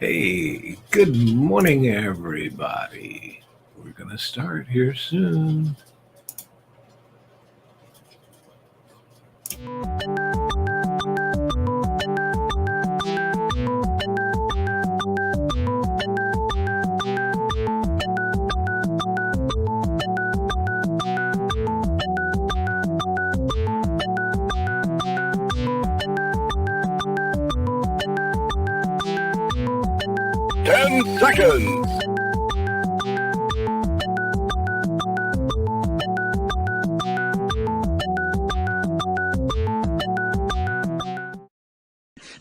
Hey, good morning, everybody. We're going to start here soon. Seconds.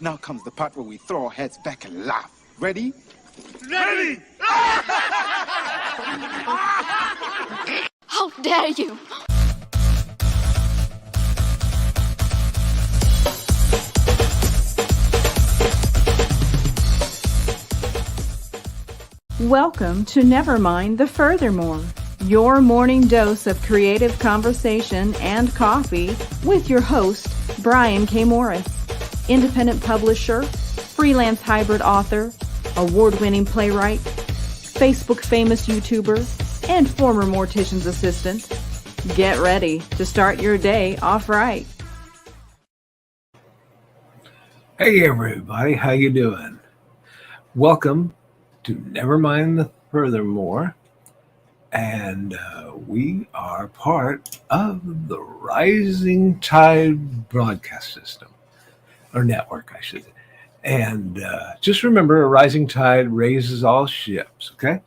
Now comes the part where we throw our heads back and laugh. Ready? Ready! How dare you! Welcome to Nevermind the Furthermore, your morning dose of creative conversation and coffee with your host, Brian K.Morris, independent publisher, freelance hybrid author, award-winning playwright, Facebook famous YouTuber, and former mortician's assistant. Get ready to start your day off right. Hey, everybody. How you doing? Welcome to Nevermind the Furthermore. And we are part of the Rising Tide broadcast system, or network, I should say. And just remember, a rising tide raises all ships, okay?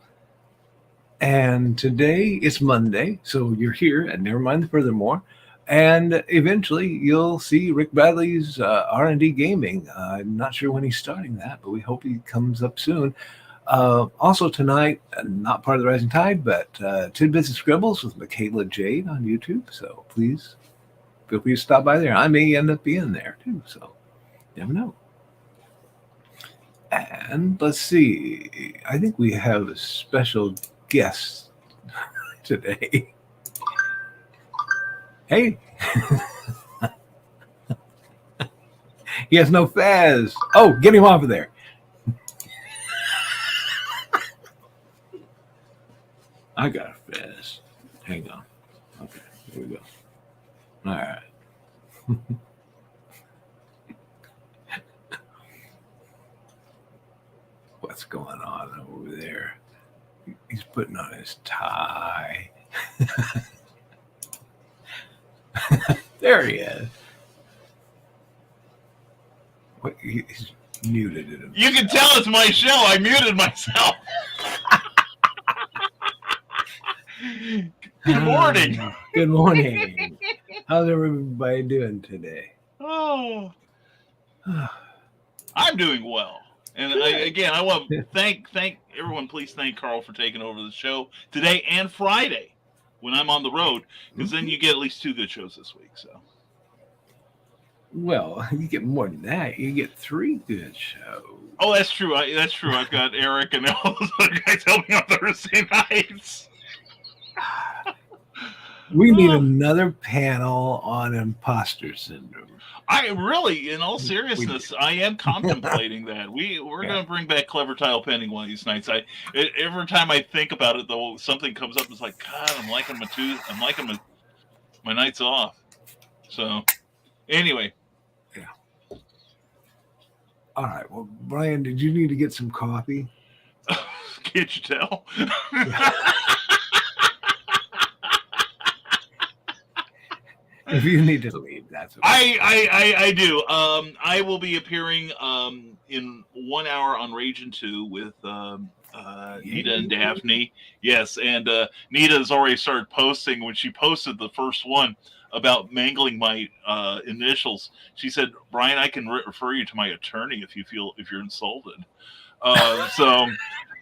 And today is Monday, so you're here at Nevermind the Furthermore. And eventually you'll see Rick Bradley's R&D Gaming. I'm not sure when he's starting that, but we hope he comes up soon. Also tonight, not part of the Rising Tide, but Tidbits and Scribbles with Michaela Jade on YouTube. So please feel free to stop by there. I may end up being there too, so you never know. And let's see, I think we have a special guest today. Hey. He has no fez. Oh, get him off of there. I got a fez. Hang on. Okay, here we go. All right. What's going on over there? He's putting on his tie. There he is. What, he's muted it. You can tell it's my show. I muted myself. Good morning. Good morning. How's everybody doing today? Oh, I'm doing well. And I want to thank everyone. Please thank Carl for taking over the show today and Friday when I'm on the road, because then you get at least 2 good shows this week. So, well, you get more than that. You get 3 good shows. Oh, that's true. That's true. I've got Eric and all those other guys helping on Thursday nights. We need another panel on imposter syndrome. I really, in all seriousness, I am contemplating that. We're going to bring back Clever Tile Pending one of these nights. Every time I think about it, though, something comes up. It's like, God, I'm liking my nights off. So, anyway. Yeah. All right. Well, Brian, did you need to get some coffee? Can't you tell? If you need to leave, that's okay. I do. I will be appearing in 1 hour on Raging 2 with Nita and Daphne. Yes, and Nita has already started posting. When she posted the first one about mangling my initials, she said, "Brian, I can refer you to my attorney if you're insulted." So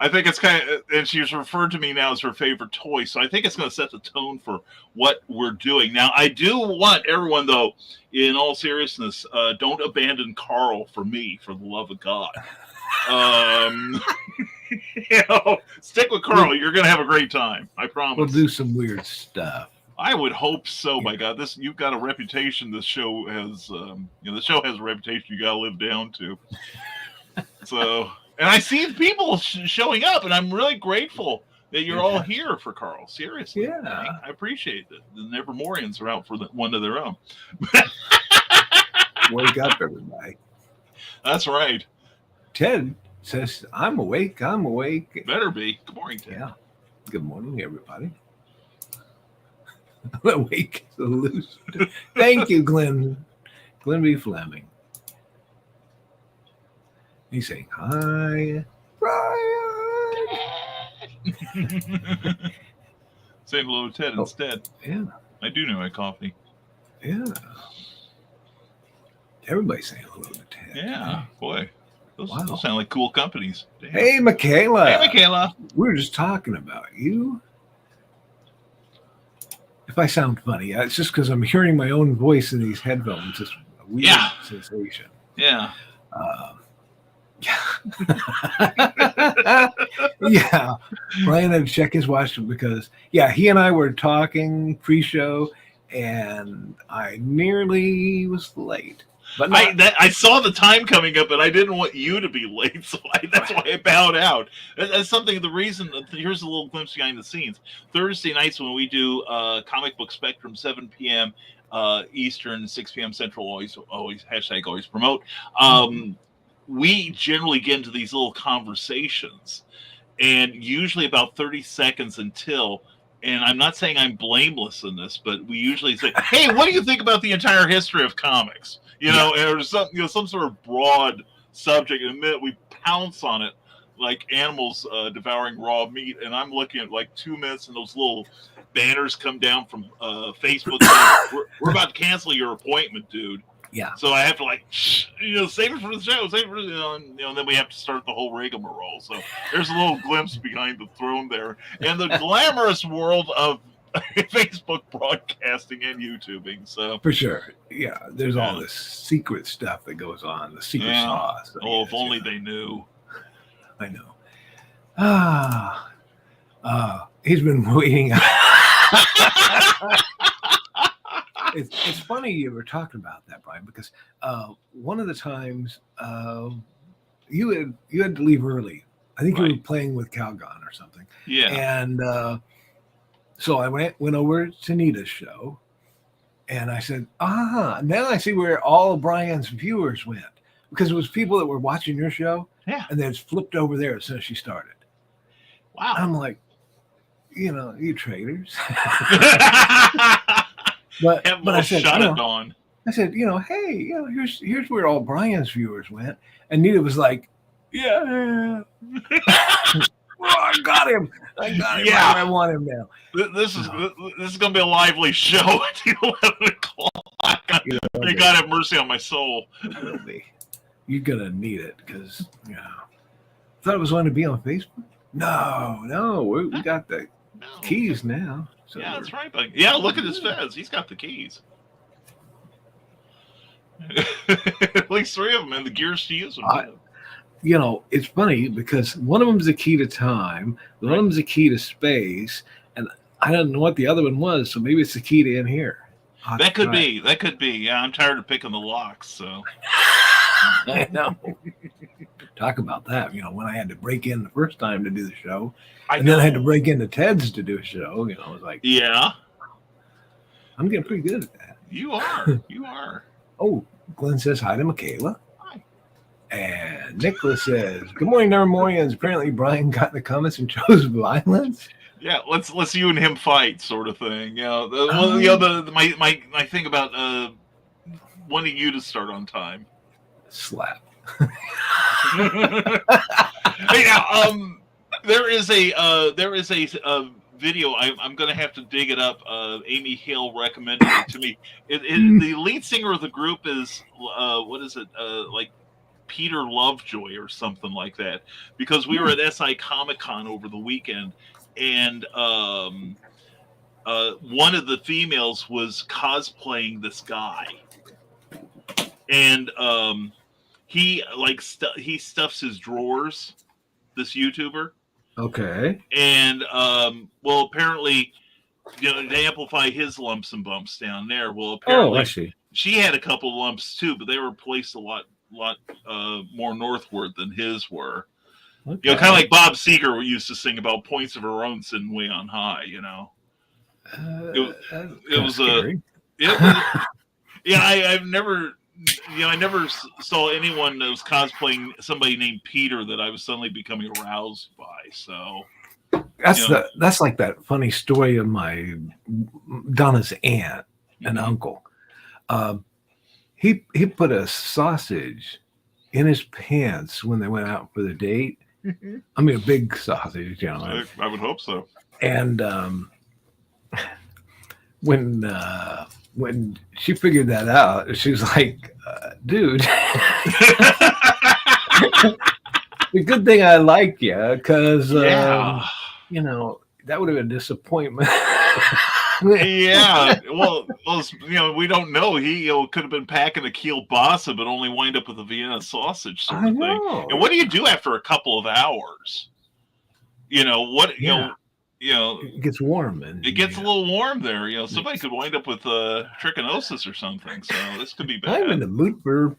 I think it's kind of, and she's referred to me now as her favorite toy. So I think it's going to set the tone for what we're doing. Now, I do want everyone, though, in all seriousness, don't abandon Carl for me, for the love of God. Stick with Carl. You're going to have a great time. I promise. We'll do some weird stuff. I would hope so. My God, you've got a reputation. This show has, the show has a reputation you got to live down to. So. And I see people showing up, and I'm really grateful that you're all here for Karl. Seriously. Yeah. I appreciate it. The Nevermorians are out for one of their own. Wake up, everybody. That's right. Ted says, I'm awake. I'm awake. Better be. Good morning, Ted. Yeah. Good morning, everybody. I'm awake. So loose. Thank you, Glenn. Glenn B. Fleming. He's saying, hi, Brian. Saying hello to Ted instead. Yeah. I do know my coffee. Yeah. Everybody's saying hello to Ted. Yeah. Boy. Those Wow. sound like cool companies. Damn. Hey, Michaela. Hey, Michaela. We were just talking about you. If I sound funny, it's just because I'm hearing my own voice in these headphones. It's a weird sensation. Yeah. Yeah. Brian had to check his watch because, he and I were talking pre-show, and I nearly was late. But I saw the time coming up, and I didn't want you to be late, so that's why I bowed out. That's something. The reason. Here's a little glimpse behind the scenes. Thursday nights when we do Comic Book Spectrum, 7 p.m. Eastern, 6 p.m. Central. Always hashtag always promote. We generally get into these little conversations, and usually about 30 seconds until. And I'm not saying I'm blameless in this, but we usually say, "Hey, what do you think about the entire history of comics?" Or some sort of broad subject, and then we pounce on it like animals devouring raw meat. And I'm looking at like 2 minutes, and those little banners come down from Facebook. We're about to cancel your appointment, dude. Yeah. So I have to save it for the show, save it for and then we have to start the whole rigmarole. So there's a little glimpse behind the throne there, and the glamorous world of Facebook broadcasting and YouTubing. So for sure, there's all this secret stuff that goes on, the secret sauce. If only they knew. I know. He's been waiting. It's funny you were talking about that, Brian, because one of the times you had to leave early. I think you were playing with Calgon or something. Yeah. And so I went over to Nita's show, and I said, now I see where all of Brian's viewers went, because it was people that were watching your show, and then it's flipped over there as soon as she started. Wow. I'm like, you traitors. But I said, I said, hey, here's where all Brian's viewers went. And Nita was like, yeah. I got him. Yeah. I want him now. This is going to be a lively show at 11 o'clock. May God have mercy on my soul. You're going to need it because, thought it was going to be on Facebook. No, we got the keys now. So that's right. But look at his fez. He's got the keys. At least 3 of them, and the gears to use them. It's funny because one of them is a key to time, one of them is a key to space, and I don't know what the other one was, so maybe it's the key to in here. That could be. Yeah, I'm tired of picking the locks, so. I know. Talk about that. When I had to break in the first time to do the show, then I had to break into Ted's to do a show. I was like, I'm getting pretty good at that. You are. Oh, Glenn says hi to Michaela. Hi. And Nicholas says, good morning, Nevermorians. Apparently Brian got in the comments and chose violence. Yeah, let's you and him fight, sort of thing. My thing about wanting you to start on time. Slap. Hey, now, there is a video. I'm going to have to dig it up. Amy Hill recommended it to me. The lead singer of the group is like Peter Lovejoy or something like that. Because we were at SI Comic Con over the weekend, and one of the females was cosplaying this guy, and he stuffs his drawers. This YouTuber. Okay. And apparently, to amplify his lumps and bumps down there. Well, apparently, I see. She had a couple lumps too, but they were placed a lot more northward than his were. You know, kind of like Bob Seger used to sing about points of our own sitting way on high. You know, it was scary. Yeah, I've never, I never saw anyone that was cosplaying somebody named Peter that I was suddenly becoming aroused by. So that's like that funny story of my Donna's aunt and uncle. He put a sausage in his pants when they went out for the date. I mean, a big sausage, you know. I would hope so. And when she figured that out, she was like, dude, the good thing I like you, because, you know, that would have been a disappointment. Yeah, well, you know, we don't know. He could have been packing a kielbasa, but only wind up with a Vienna sausage sort of thing. And what do you do after a couple of hours? You know what? You know, it gets warm, and it gets a little warm there. You know, somebody could wind up with trichinosis or something. So this could be bad. I'm in the mood for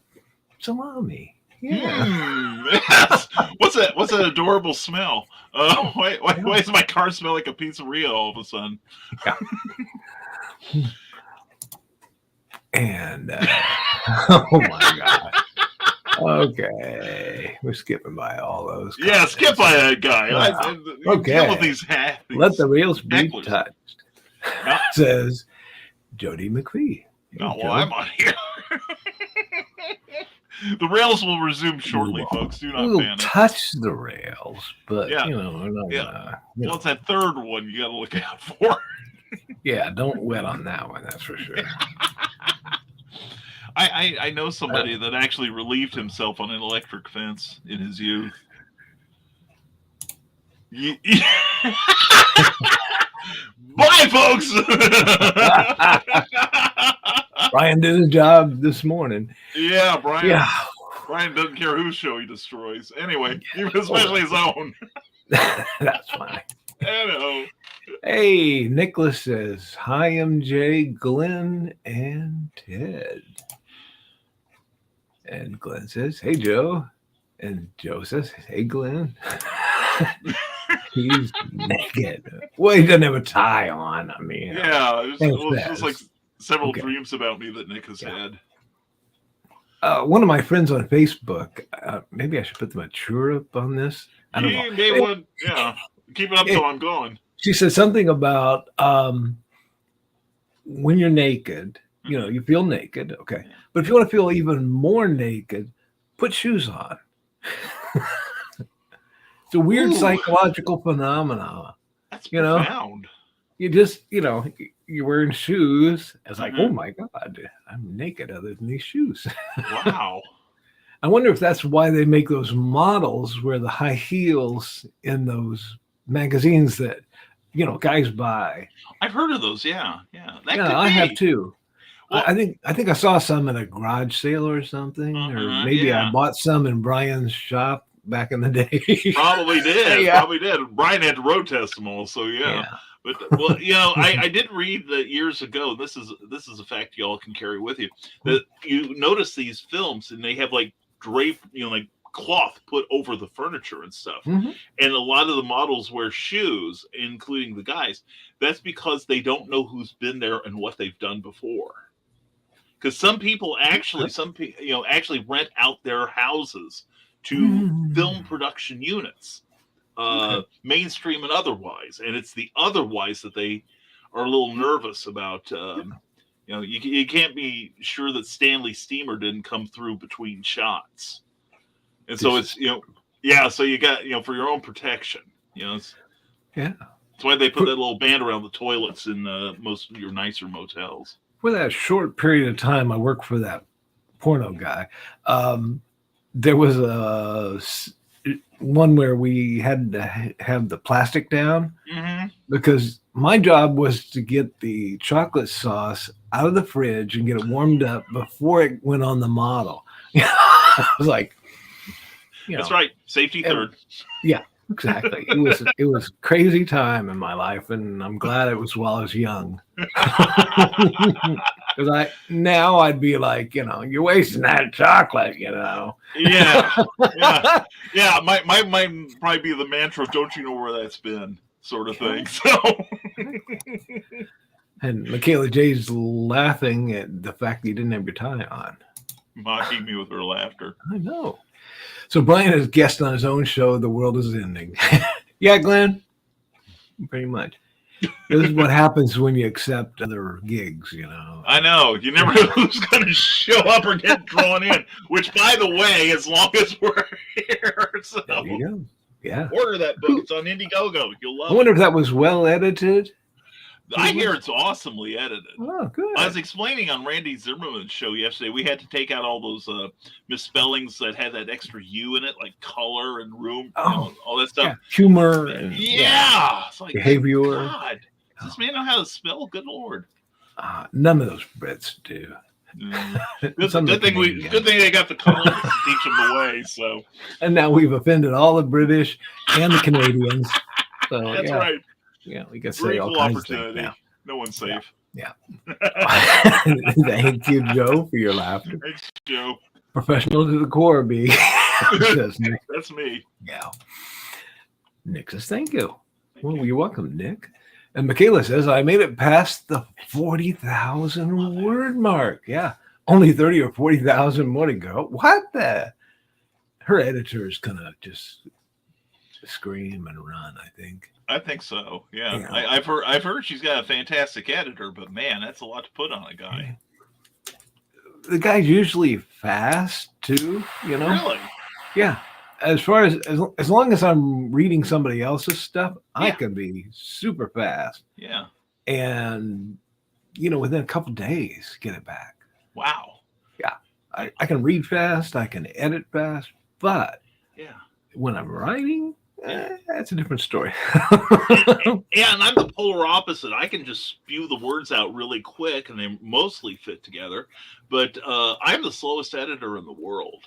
salami. Yeah. Yes. What's that adorable smell? Why does my car smell like a pizzeria all of a sudden? Yeah. And oh my god. Okay, we're skipping by all those. Yeah, skip by that guy. Okay. Deal with these Let the rails be hecklers. touched. Says Jody McPhee. Not while I'm on here. The rails will resume shortly, folks. Do not panic. Touch the rails, but you know, we're not well, it's that third one you got to look out for. Yeah, don't wet on that one. That's for sure. I know somebody that actually relieved himself on an electric fence in his youth. Bye, folks. Brian did his job this morning. Yeah, Brian. Yeah. Brian doesn't care whose show he destroys. Anyway, especially his own. That's fine. Hello. Hey, Nicholas says, hi, MJ, Glenn, and Ted. And Glenn says, hey, Joe. And Joe says, hey, Glenn. He's naked. Well, he doesn't have a tie on. I mean, yeah, it's just like several dreams about me that Nick has had. One of my friends on Facebook, maybe I should put the mature up on this. I don't know. Yeah, keep it up till I'm gone. She said something about when you're naked, you know, you feel naked, okay. But if you want to feel even more naked, put shoes on. It's a weird psychological phenomenon. That's profound. You just, you know, you're wearing shoes. It's like, oh my God, I'm naked other than these shoes. Wow. I wonder if that's why they make those models wear the high heels in those magazines that, you know, guys buy. I've heard of those. Yeah. I have too. Well, I think I saw some at a garage sale or something, or maybe I bought some in Brian's shop back in the day. Probably did. Probably did. Brian had to road test them all, so yeah. But well, you know, I did read that years ago. This is a fact y'all can carry with you. That you notice these films and they have like drape, you know, like cloth put over the furniture and stuff. And a lot of the models wear shoes, including the guys. That's because they don't know who's been there and what they've done before. Because some people actually rent out their houses to film production units. Mainstream and otherwise, and it's the otherwise that they are a little nervous about. You know, you can't be sure that Stanley Steamer didn't come through between shots, and so it's so you got for your own protection. That's why they put that little band around the toilets in most of your nicer motels. For that short period of time I worked for that porno guy, there was a one where we had to have the plastic down because my job was to get the chocolate sauce out of the fridge and get it warmed up before it went on the model. I was like, that's right. Safety third. Yeah, exactly. It was crazy time in my life, and I'm glad it was while I was young. Because now I'd be like, you're wasting that chocolate, Yeah, yeah, yeah. Might probably be the mantra. Don't you know where that's been? Sort of thing. So. And Michaela J's laughing at the fact that you didn't have your tie on. Mocking me with her laughter. I know. So Brian has guest on his own show, The World is Ending. Yeah, Glenn? Pretty much. This is what happens when you accept other gigs, I know. You never know who's going to show up or get drawn in. Which, by the way, as long as we're here. So there you go. Yeah. Order that book. It's on Indiegogo. You'll love it. I wonder if that was well edited. I hear it's awesomely edited. Oh, good. I was explaining on Randy Zimmerman's show yesterday, we had to take out all those misspellings that had that extra U in it, like color and room, all that stuff. Yeah. Humor. And, It's like, behavior. God, does this man know how to spell? Good Lord. None of those Brits do. Good thing they got the colonists to teach them the way. So. And now we've offended all the British and the Canadians. So, that's right. Yeah, we can say all kinds of things now. No one's safe. Yeah. Thank you, Joe, for your laughter. Thanks, Joe. Professional to the core, B. That's me. Yeah. Nick says, thank you. Well, you're welcome, Nick. And Michaela says, I made it past the 40,000 word mark. Yeah. Only 30 or 40,000 more to go. What the? Her editor is going to just scream and run, I think. I think so. Yeah. I've heard she's got a fantastic editor, but man, that's a lot to put on a guy. The guy's usually fast too, Really? Yeah. As far as long as I'm reading somebody else's stuff, I can be super fast. Yeah. And within a couple days, get it back. Wow. Yeah. I can read fast, I can edit fast, but when I'm writing, that's a different story. And I'm the polar opposite. I can just spew the words out really quick, and they mostly fit together. But I'm the slowest editor in the world.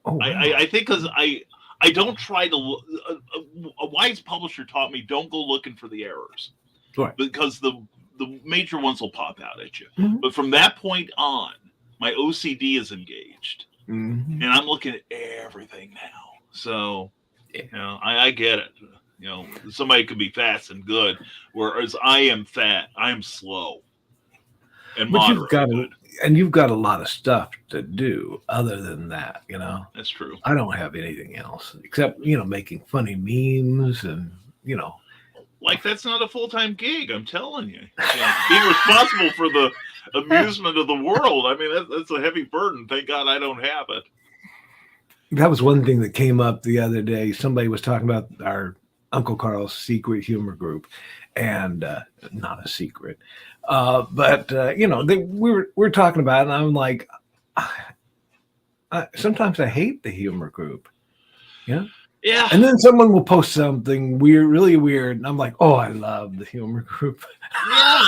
Oh, wow. I think because I don't try to. A wise publisher taught me don't go looking for the errors, right? Because the major ones will pop out at you. Mm-hmm. But from that point on, my OCD is engaged, and I'm looking at everything now. So. I get it. Somebody could be fast and good, whereas I am fat. I am slow and moderate. You've got a lot of stuff to do other than that. That's true. I don't have anything else except making funny memes and like that's not a full-time gig. I'm telling you. Being responsible for the amusement of the world. I mean, that's a heavy burden. Thank God I don't have it. That was one thing that came up the other day. Somebody was talking about our Uncle Carl's secret humor group, and not a secret, but we were talking about it, and I'm like, sometimes I hate the humor group. Yeah. And then someone will post something weird, really weird, and I'm like, oh, I love the humor group. Yeah.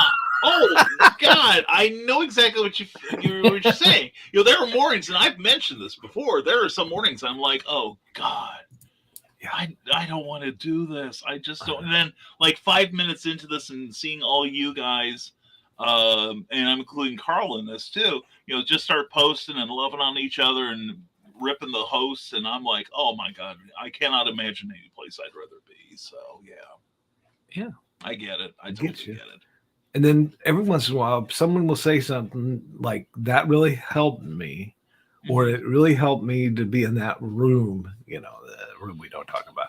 Oh God, I know exactly what you're saying. There are mornings, and I've mentioned this before. There are some mornings I'm like, oh God, I don't want to do this. I just don't. And then, like 5 minutes into this, and seeing all you guys, and I'm including Carl in this too. Just start posting and loving on each other and ripping the hosts, and I'm like, oh my God, I cannot imagine any place I'd rather be. So yeah, I get it. I totally get it. And then every once in a while, someone will say something like, that really helped me, or it really helped me to be in that room, the room we don't talk about,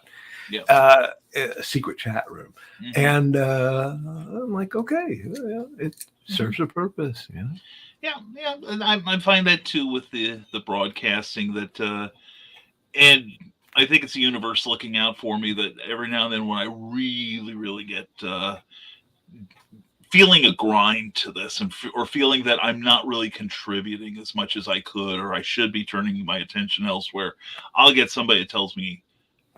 a secret chat room. Mm-hmm. And I'm like, okay, it serves a purpose. Yeah. And I find that too with the broadcasting that, and I think it's the universe looking out for me that every now and then when I really, really get, feeling a grind to this or feeling that I'm not really contributing as much as I could, or I should be turning my attention elsewhere, I'll get somebody that tells me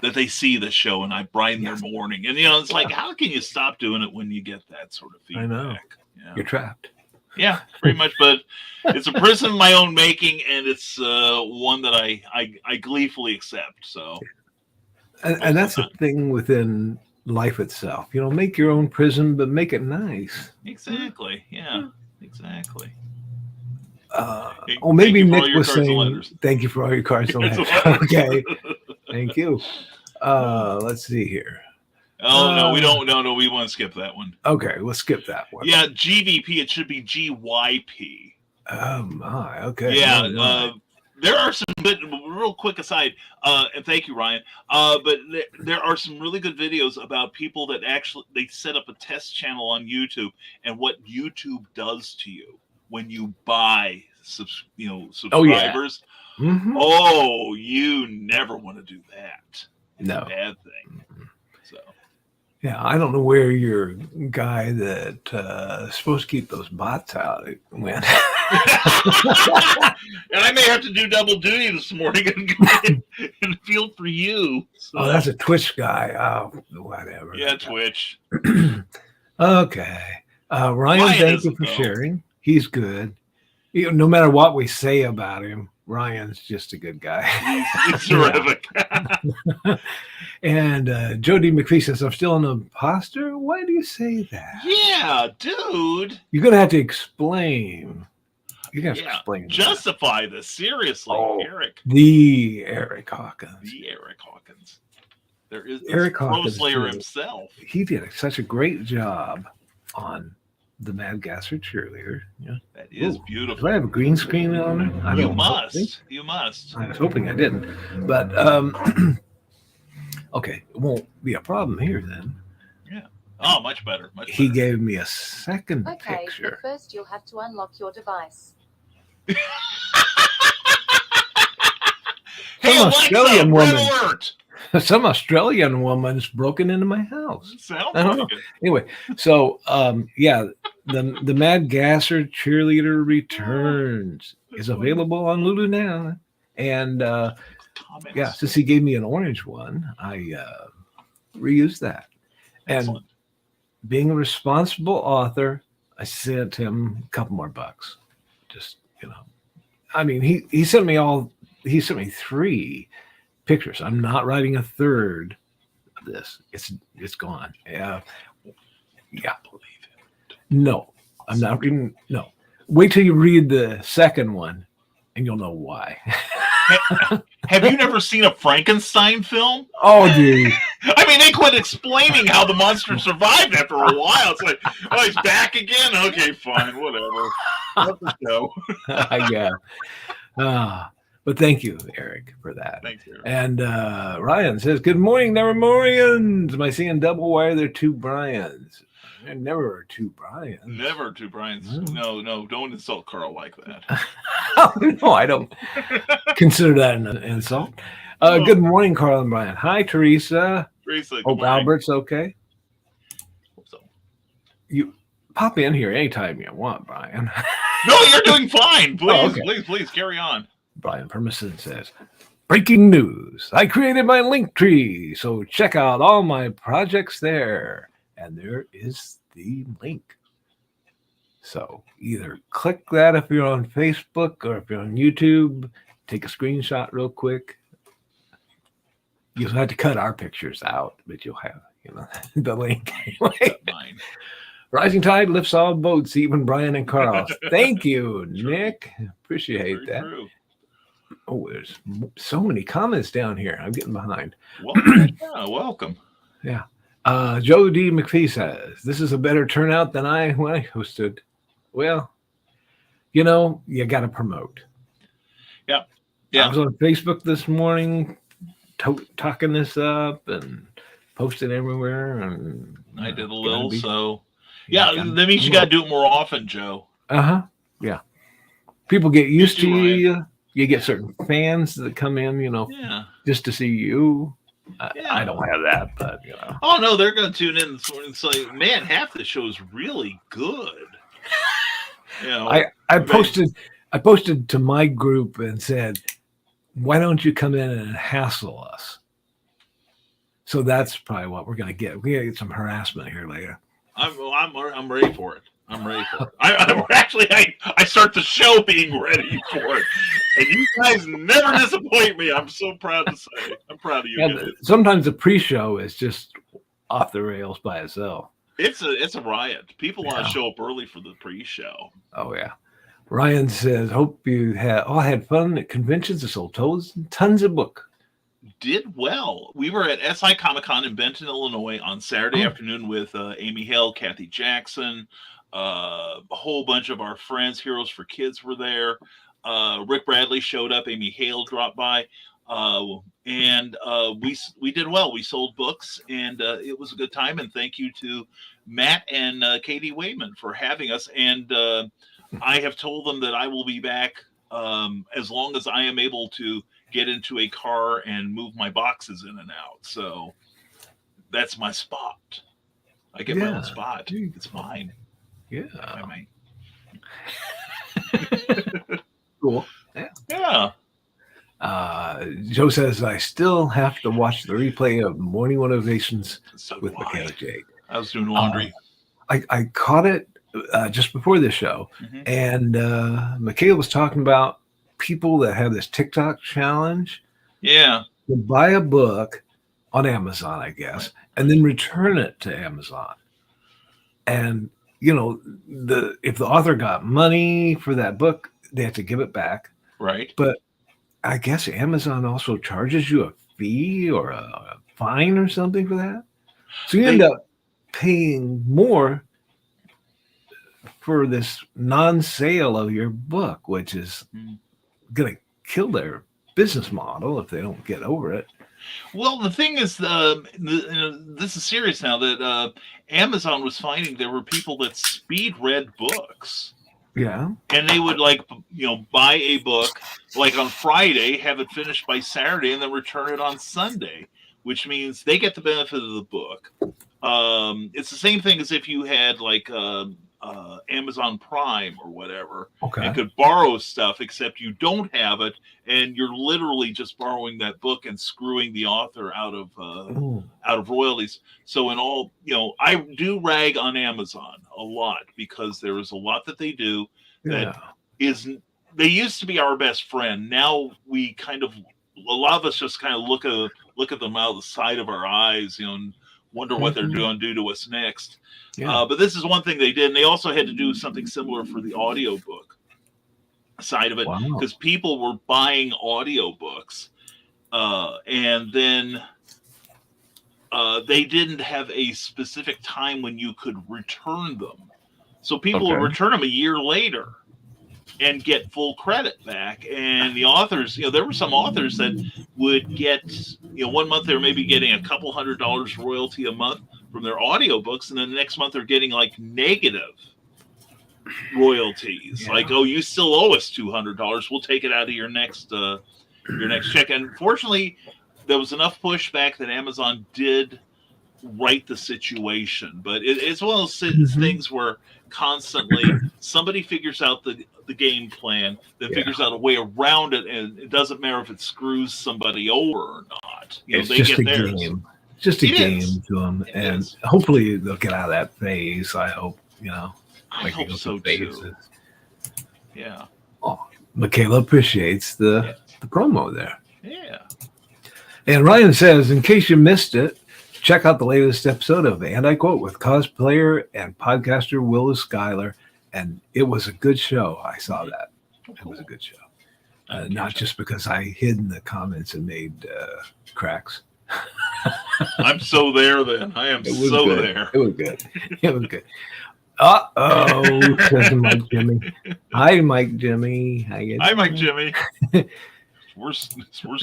that they see the show and I brighten their morning. And, it's like, how can you stop doing it when you get that sort of feedback? I know. You're trapped. Yeah, pretty much. But it's a prison of my own making, and it's one that I gleefully accept. So, and that's the thing within life itself, make your own prison, but make it nice. Exactly. Yeah, exactly. Maybe Thank you for all Nick your was cards and saying, letters. thank you for all your cards and letters. Okay. Thank you. Let's see here. Oh, no, we don't. No, we want to skip that one. Okay, we'll skip that one. Yeah, GVP. It should be GYP. Oh, my. Okay. Yeah. Oh, my. There are some good, real quick aside, and thank you, Ryan. But there are some really good videos about people that actually they set up a test channel on YouTube and what YouTube does to you when you buy subscribers. Oh, yeah. Mm-hmm. Oh, you never want to do that. It's a bad thing. So. Yeah, I don't know where your guy that is supposed to keep those bots out went. And I may have to do double duty this morning and feel for you. So. Oh, that's a Twitch guy. Oh, whatever. Yeah, Twitch. Okay. Ryan, thank you for sharing. He's good. No matter what we say about him, Ryan's just a good guy. He's terrific. And Joe D. McPhee says, I'm still an imposter? Why do you say that? Yeah, dude. You're going to have to explain. You got to explain. Justify this. Seriously, Eric. The Eric Hawkins. There is Eric Pro Hawkins Slayer himself. He did such a great job on the Mad Gasser cheerleader. Yeah. That is beautiful. Do I have a green screen on it? You must. You must. I was hoping I didn't. But, okay, it won't be a problem here then. Yeah. Oh, much better. He gave me a second picture. Okay, but first you'll have to unlock your device. Hey, Australian woman. Some Australian woman's broken into my house. Sounds I don't know. Anyway, so the Mad Gasser cheerleader returns is available on Lulu now, and since he gave me an orange one, I reused that. Excellent. And being a responsible author, I sent him a couple more bucks. Just I mean, he sent me 3 pictures. I'm not writing a third of this. It's gone. Yeah. Believe it. No, I'm not reading. No, wait till you read the second one, and you'll know why. Have you never seen a Frankenstein film? Oh, dude. I mean, they quit explaining how the monster survived after a while. It's like, oh, he's back again? Okay, fine, whatever. Let the show. Yeah. But thank you, Eric, for that. Thanks, Eric. And Ryan says, good morning, Nevermorians. Am I seeing double? Why are there 2 Brians? There never are 2 Brians. Never 2 Brians. No, don't insult Carl like that. No, I don't consider that an insult. Good morning, Carl and Brian. Hi, Teresa. Hope Albert's okay. Hope so. You pop in here anytime you want, Brian. No, you're doing fine. Please, okay. please carry on. Brian Permison says, breaking news. I created my link tree, so check out all my projects there. And there is the link. So either click that if you're on Facebook or if you're on YouTube, take a screenshot real quick. You'll have to cut our pictures out, but you'll have, the link anyway. Rising tide lifts all boats, even Brian and Carl. Thank you, Nick. Appreciate that. True. Oh, there's so many comments down here. I'm getting behind. Welcome. Yeah. Joe D. McPhee says, this is a better turnout than when I hosted. Well, you got to promote. Yeah. I was on Facebook this morning talking this up and posting everywhere. And I did a little, so... Yeah, that means you got to do it more often, Joe. Uh-huh. Yeah. People get used to you. You get certain fans that come in, just to see you. I don't have that, but, Oh, no, they're going to tune in this morning and say, man, half the show is really good. I posted to my group and said, why don't you come in and hassle us? So that's probably what we're going to get. We're going to get some harassment here later. I'm ready for it. I'm ready for it. I start the show being ready for it, and you guys never disappoint me. I'm so proud to say. I'm proud of you guys. Sometimes the pre-show is just off the rails by itself. It's a riot. People want to show up early for the pre-show. Oh yeah. Ryan says, hope you all had fun at conventions and sold tons of books. Did well. We were at SI Comic Con in Benton, Illinois on Saturday afternoon with Amy Hale, Kathy Jackson, a whole bunch of our friends. Heroes for Kids were there. Rick Bradley showed up. Amy Hale dropped by. And we did well. We sold books, and it was a good time. And thank you to Matt and Katie Wayman for having us. And I have told them that I will be back as long as I am able to get into a car and move my boxes in and out. So that's my spot. I get my own spot. It's mine. Yeah. Cool. Yeah. Joe says, I still have to watch the replay of Morning Motivations with Michaela Jade. I was doing laundry. I caught it just before this show, and Michaela was talking about people that have this TikTok challenge. Yeah. To buy a book on Amazon, I guess, and then return it to Amazon. And, if the author got money for that book, they have to give it back. Right. But I guess Amazon also charges you a fee or a fine or something for that. So you end up paying more for this non-sale of your book, which is going to kill their business model if they don't get over it. Well, the thing is, this is serious now, that Amazon was finding there were people that speed read books. Yeah. And they would buy a book like on Friday, have it finished by Saturday, and then return it on Sunday, which means they get the benefit of the book. It's the same thing as if you had Amazon Prime or whatever, and could borrow stuff, except you don't have it, and you're literally just borrowing that book and screwing the author out of royalties. So in all, I do rag on Amazon a lot because there is a lot that they do that isn't. They used to be our best friend. Now we a lot of us just kind of look at them out of the side of our eyes, and wonder what they're going to do to us next. Yeah. But this is one thing they did. And they also had to do something similar for the audiobook side of it, because people were buying audiobooks and then they didn't have a specific time when you could return them. So people would return them a year later and get full credit back. And the authors, there were some authors that would get, 1 month they were maybe getting a couple $100 royalty a month from their audiobooks, and then the next month they're getting negative royalties. Yeah. Like, oh, you still owe us $200. We'll take it out of your next check. And fortunately, there was enough pushback that Amazon did right the situation. But it's one of those things where constantly somebody figures out the game plan, then figures out a way around it, and it doesn't matter if it screws somebody over or not. It's they just get a theirs. Game. It's just a game to them, and hopefully they'll get out of that phase. I hope, I hope so too. Yeah. Oh, Michaela appreciates the promo there. Yeah. And Ryan says, in case you missed it, check out the latest episode of And I Quote with cosplayer and podcaster Willis Schuyler, and it was a good show. I saw that. It was a good show. Not just because I hid in the comments and made cracks. I'm so there then. I am so good. There. It was good. It was good. Uh-oh, says Mike Jimmy. Hi, Mike Jimmy. Hi, Mike Jimmy. Worst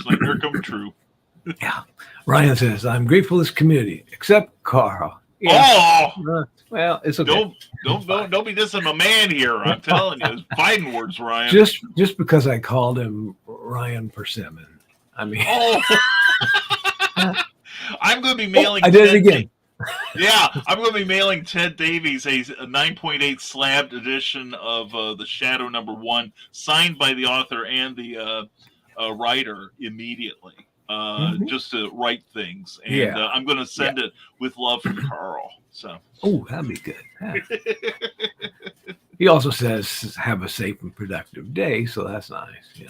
nightmare come true. Yeah. Ryan says, I'm grateful to this community, except Carl. Yeah. Oh! Well, it's okay. Don't be dissing a man here. I'm telling you. It's fighting words, Ryan. Just because I called him Ryan Persimmon. I mean... Oh. I'm going to be mailing... I did it again. Yeah, I'm going to be mailing Ted Davies a 9.8 slabbed edition of The Shadow #1, signed by the author and the writer immediately, just to write things. And I'm going to send it with love from Carl. So. Oh, that'd be good. Yeah. He also says, have a safe and productive day, so that's nice.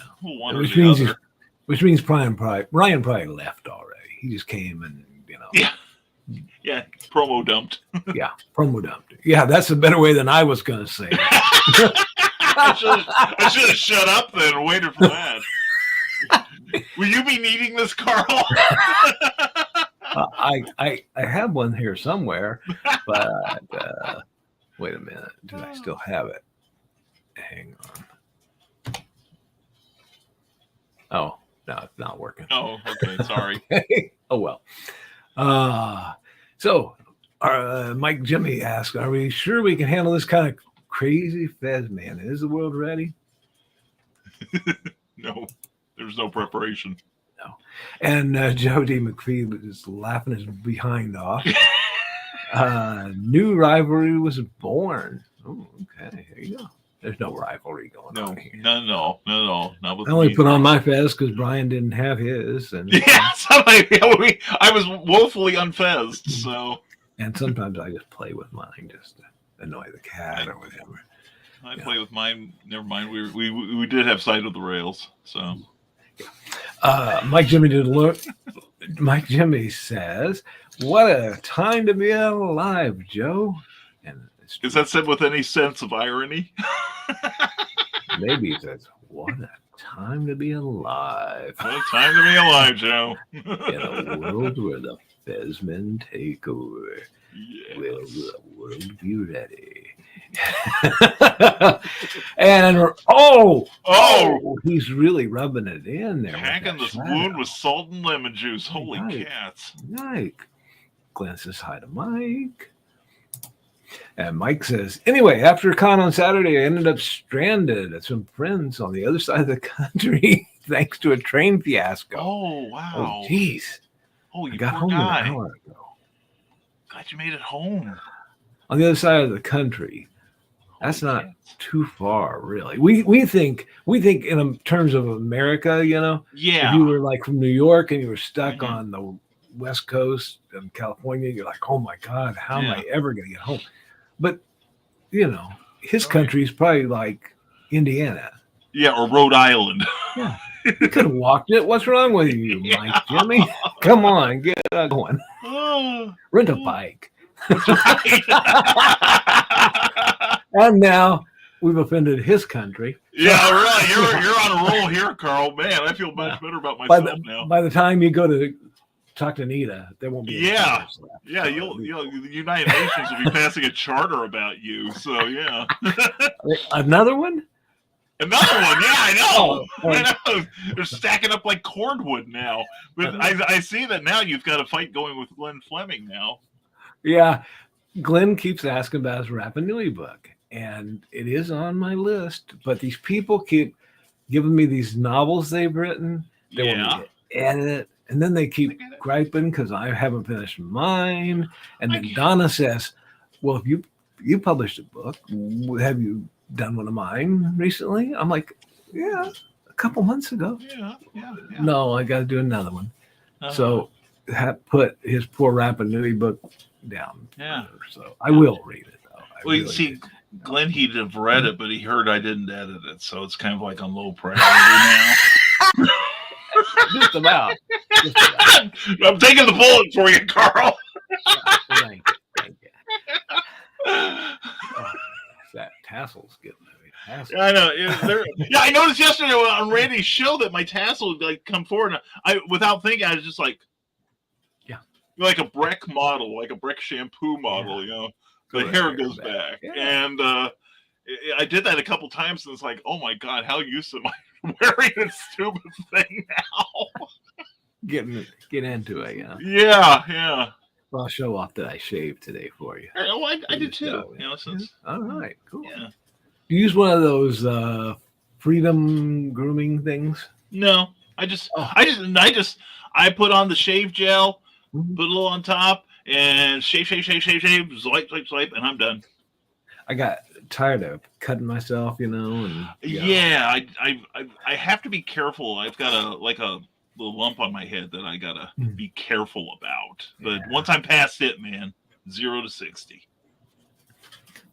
Which means Ryan probably left already. He just came and, Yeah, promo dumped. Promo dumped. Yeah, that's a better way than I was going to say it. I should have shut up then and waited for that. Will you be needing this, Carl? I have one here somewhere, but wait a minute. Do I still have it? Hang on. Oh, no, it's not working. Oh, okay. Sorry. Oh, well. So, Mike Jimmy asks, are we sure we can handle this kind of crazy fez, man? Is the world ready? No, there's no preparation. No. And Joe D. McPhee is laughing his behind off. New rivalry was born. Oh, okay. Here you go. There's no rivalry going on here. No. Not with I only me. put on my fez because Brian didn't have his. And Yeah, I was woefully unfezed, so. And sometimes I just play with mine just to annoy the cat or whatever. I play with mine. Never mind. We did have sight of the rails, so. Mike Jimmy says, "What a time to be alive, Joe." And is that said with any sense of irony? Maybe he says, "What a time to be alive." What a time to be alive, Joe. In a world where the Fezmen take over, Yes. will the world be ready? And he's really rubbing it in there. Packing this wound with salt and lemon juice. Holy cats. Mike. Glenn says hi to Mike. And Mike says, anyway, after a con on Saturday, I ended up stranded at some friends on the other side of the country thanks to a train fiasco. Oh, wow. Oh, geez. Oh, you I got poor home guy. an hour ago. Glad you made it home. On the other side of the country. That's not too far, really. We think in terms of America, you know. Yeah. If you were like from New York and you were stuck on the West Coast of California, you're like, oh my God, how am I ever going to get home? But you know, his country is probably like Indiana. Yeah, or Rhode Island. Yeah, you could have walked it. What's wrong with you, Mike Jimmy? Come on, get going. Rent a bike. And now we've offended his country. Yeah, really. You're on a roll here, Carl. Man, I feel much better about myself now. By the time you go to talk to Nita, there won't be. Yeah, you'll the United Nations will be passing a charter about you. So yeah. Another one. Another one, yeah, I know. I know. They're stacking up like cordwood now. But I see that now you've got a fight going with Glenn Fleming now. Yeah, Glenn keeps asking about his Rapa Nui book, and it is on my list. But these people keep giving me these novels they've written. They want me to edit it, and then they keep griping because I haven't finished mine. And then Donna says, "Well, if you published a book, have you done one of mine recently?" I'm like, "Yeah, a couple months ago." Yeah. No, I got to do another one. So put his poor Rapa Nui book down. Yeah. So I will read it though. Well, you see, Glenn, he'd have read it, but he heard I didn't edit it, so it's kind of like on low priority now. Just about. I'm taking the bullet for you, Carl. Thank you. That tassel's getting me. Tassel. I know. Yeah, I noticed yesterday on Randy's show that my tassel would like come forward. And I, without thinking, I was just like, like a Breck model, like a Breck shampoo model. You know, the hair goes back, and I did that a couple times, and it's like, oh my God, how used am I wearing this stupid thing now? Get into it, you know. Yeah. Well, I'll show off that I shaved today for you. I did too. Show, you know, since, all right, cool. Yeah. Do you use one of those freedom grooming things? No, I put on the shave gel, put a little on top, and shave, swipe, and I'm done. I got tired of cutting myself, you know. And I have to be careful. I've got a little lump on my head that I gotta be careful about. But once I'm past it, man, 0 to 60.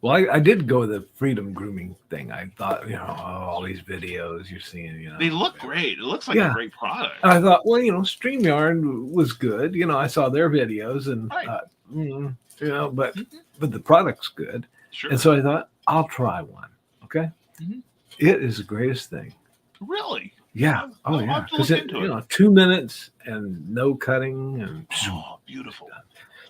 Well, I did go with the freedom grooming thing. I thought, you know, all these videos you're seeing, you know, they look great. It looks like a great product. And I thought, well, you know, StreamYard was good. You know, I saw their videos and thought, you know, but the product's good. Sure. And so I thought, I'll try one. Okay. It is the greatest thing. Really? Yeah. I'll Yeah. have to look Because into it. 2 minutes and no cutting, and Oh, beautiful.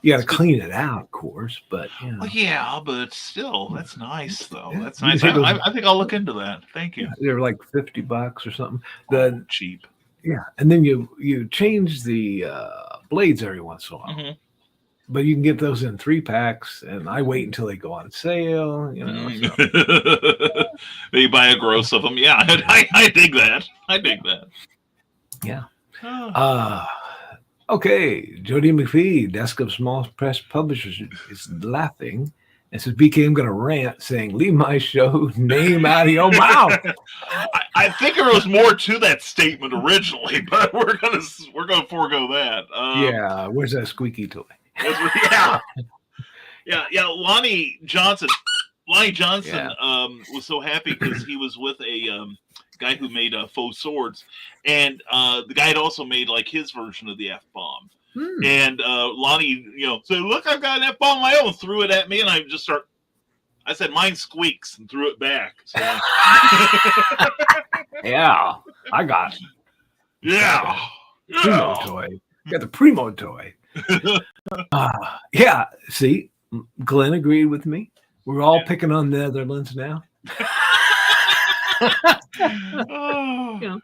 you got to It's good. clean it out, of course. But Well, yeah, but still, that's nice, though. Yeah, That's you can nice. take those- I think I'll look into that. Thank you. they're like $50 or something. Oh, cheap. Yeah, and then you change the blades every once in a while. Mm-hmm. But you can get those in 3-packs, and I wait until they go on sale. So. You buy a gross of them. Yeah, I dig that. I dig that. Yeah. Oh. Okay, Jody McPhee, Desk of Small Press Publishers, is laughing and says, BK, I'm going to rant saying, leave my show name out of your mouth. I think there was more to that statement originally, but we're gonna forego that. Yeah, where's that squeaky toy? Yeah. Lonnie Johnson was so happy because he was with a guy who made faux swords, and the guy had also made like his version of the F-bomb. And Lonnie, said, "Look, I've got an F-bomb of my own." Threw it at me, and I said, "Mine squeaks," and threw it back. So. Yeah, I got it. Yeah. Primo toy. Got the Primo toy. Yeah, see, Glenn agreed with me. We're all picking on Netherlands now. Oh.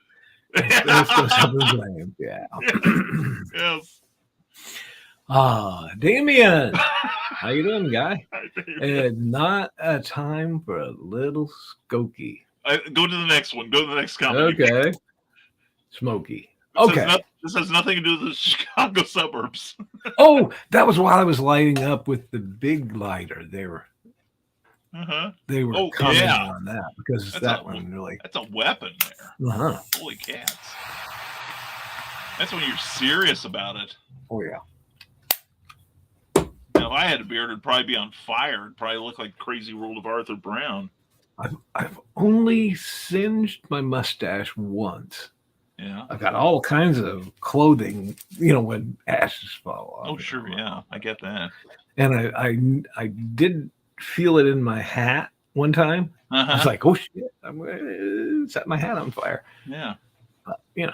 Let's go blame. Yeah. Yes. Damien, how you doing, guy? Not a time for a little Skokie. Go to the next one. Go to the next comment. Okay. Smoky. Okay. This has nothing to do with the Chicago suburbs. Oh, that was while I was lighting up with the big lighter. They were commenting on that because that's a weapon there. Holy cats. That's when you're serious about it. Oh yeah. Now if I had a beard, it'd probably be on fire. It'd probably look like Crazy World of Arthur Brown. I've only singed my mustache once. Yeah. I've got all kinds of clothing, when ashes fall off. Oh sure, yeah. I get that. And I did feel it in my hat one time. I was like, oh shit, I'm going to set my hat on fire. Yeah. But, Yeah.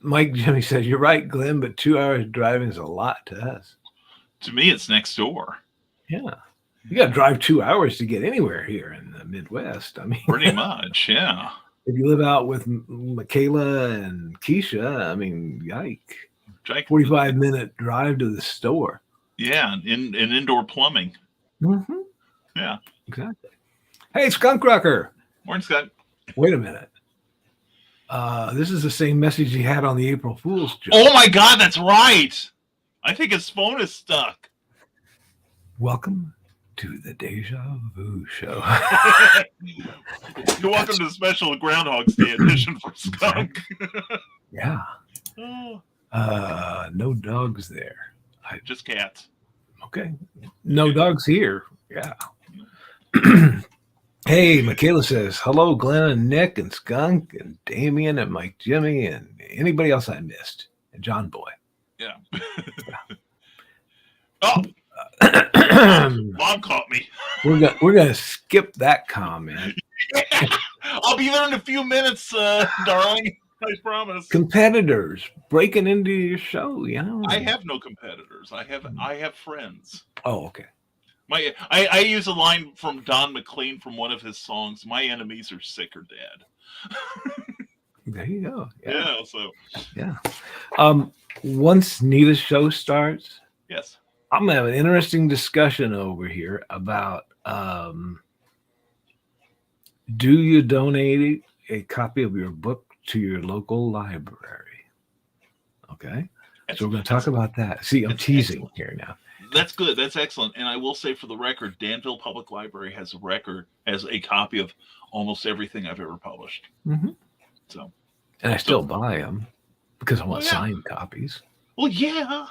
Mike Jimmy says, you're right, Glenn, but 2 hours driving is a lot to us. To me, it's next door. Yeah. You got to drive 2 hours to get anywhere here in the Midwest. I mean, pretty much, yeah. If you live out with Michaela and Keisha, I mean, yike. 45-minute drive to the store. Yeah, in indoor plumbing. Mm-hmm. Yeah. Exactly. Hey, Skunk Rocker. Morning, Skunk. Wait a minute. This is the same message he had on the April Fool's joke. Oh my God, that's right. I think his phone is stuck. Welcome to the Deja Vu Show. You're welcome to the special Groundhog's Day edition for Skunk. Yeah. No dogs there. Just cats. Okay. No dogs here. Yeah. Hey, Michaela says, hello, Glenn and Nick and Skunk and Damien and Mike Jimmy and anybody else I missed. And John Boy. Yeah. Mom caught me. We're gonna skip that comment. I'll be there in a few minutes, darling. I promise. Competitors breaking into your show, I have no competitors. I have friends. Oh, okay. I use a line from Don McLean from one of his songs. My enemies are sick or dead. There you go. Yeah. Once Nita's show starts, yes, I'm gonna have an interesting discussion over here about do you donate a copy of your book to your local library? Okay. So we're going to talk about that. See, I'm teasing here now. That's good. That's excellent. And I will say for the record, Danville Public Library has a copy of almost everything I've ever published. Mm-hmm. So, and I still buy them because I want signed copies. Well, yeah.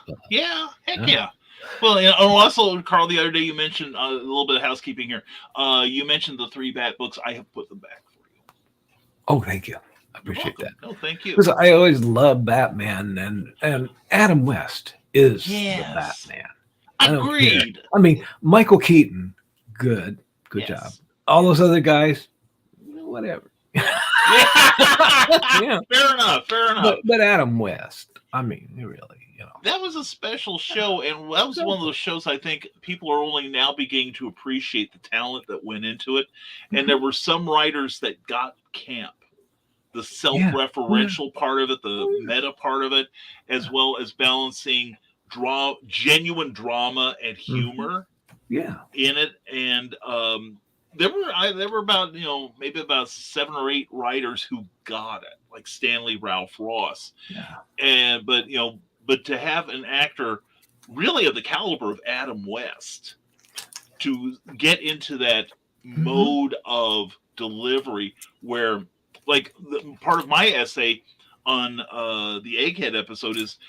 Heck yeah. Well, and also, Carl, the other day you mentioned a little bit of housekeeping here. You mentioned the 3 Bat books. I have put them back for you. Oh, thank you. I appreciate that. Oh, thank you. Because I always love Batman, and Adam West is the Batman. Agreed. I mean, Michael Keaton, good. Good Yes. job. All those other guys, whatever. Yeah. Fair enough. But Adam West, I mean, really, That was a special show, and that was one of those shows I think people are only now beginning to appreciate the talent that went into it. And there were some writers that got camp. The self-referential part of it, the meta part of it, as well as balancing genuine drama and humor in it. And there were about, maybe about 7 or 8 writers who got it, like Stanley Ralph Ross. Yeah. But to have an actor really of the caliber of Adam West to get into that mode of delivery where, like, part of my essay on the Egghead episode is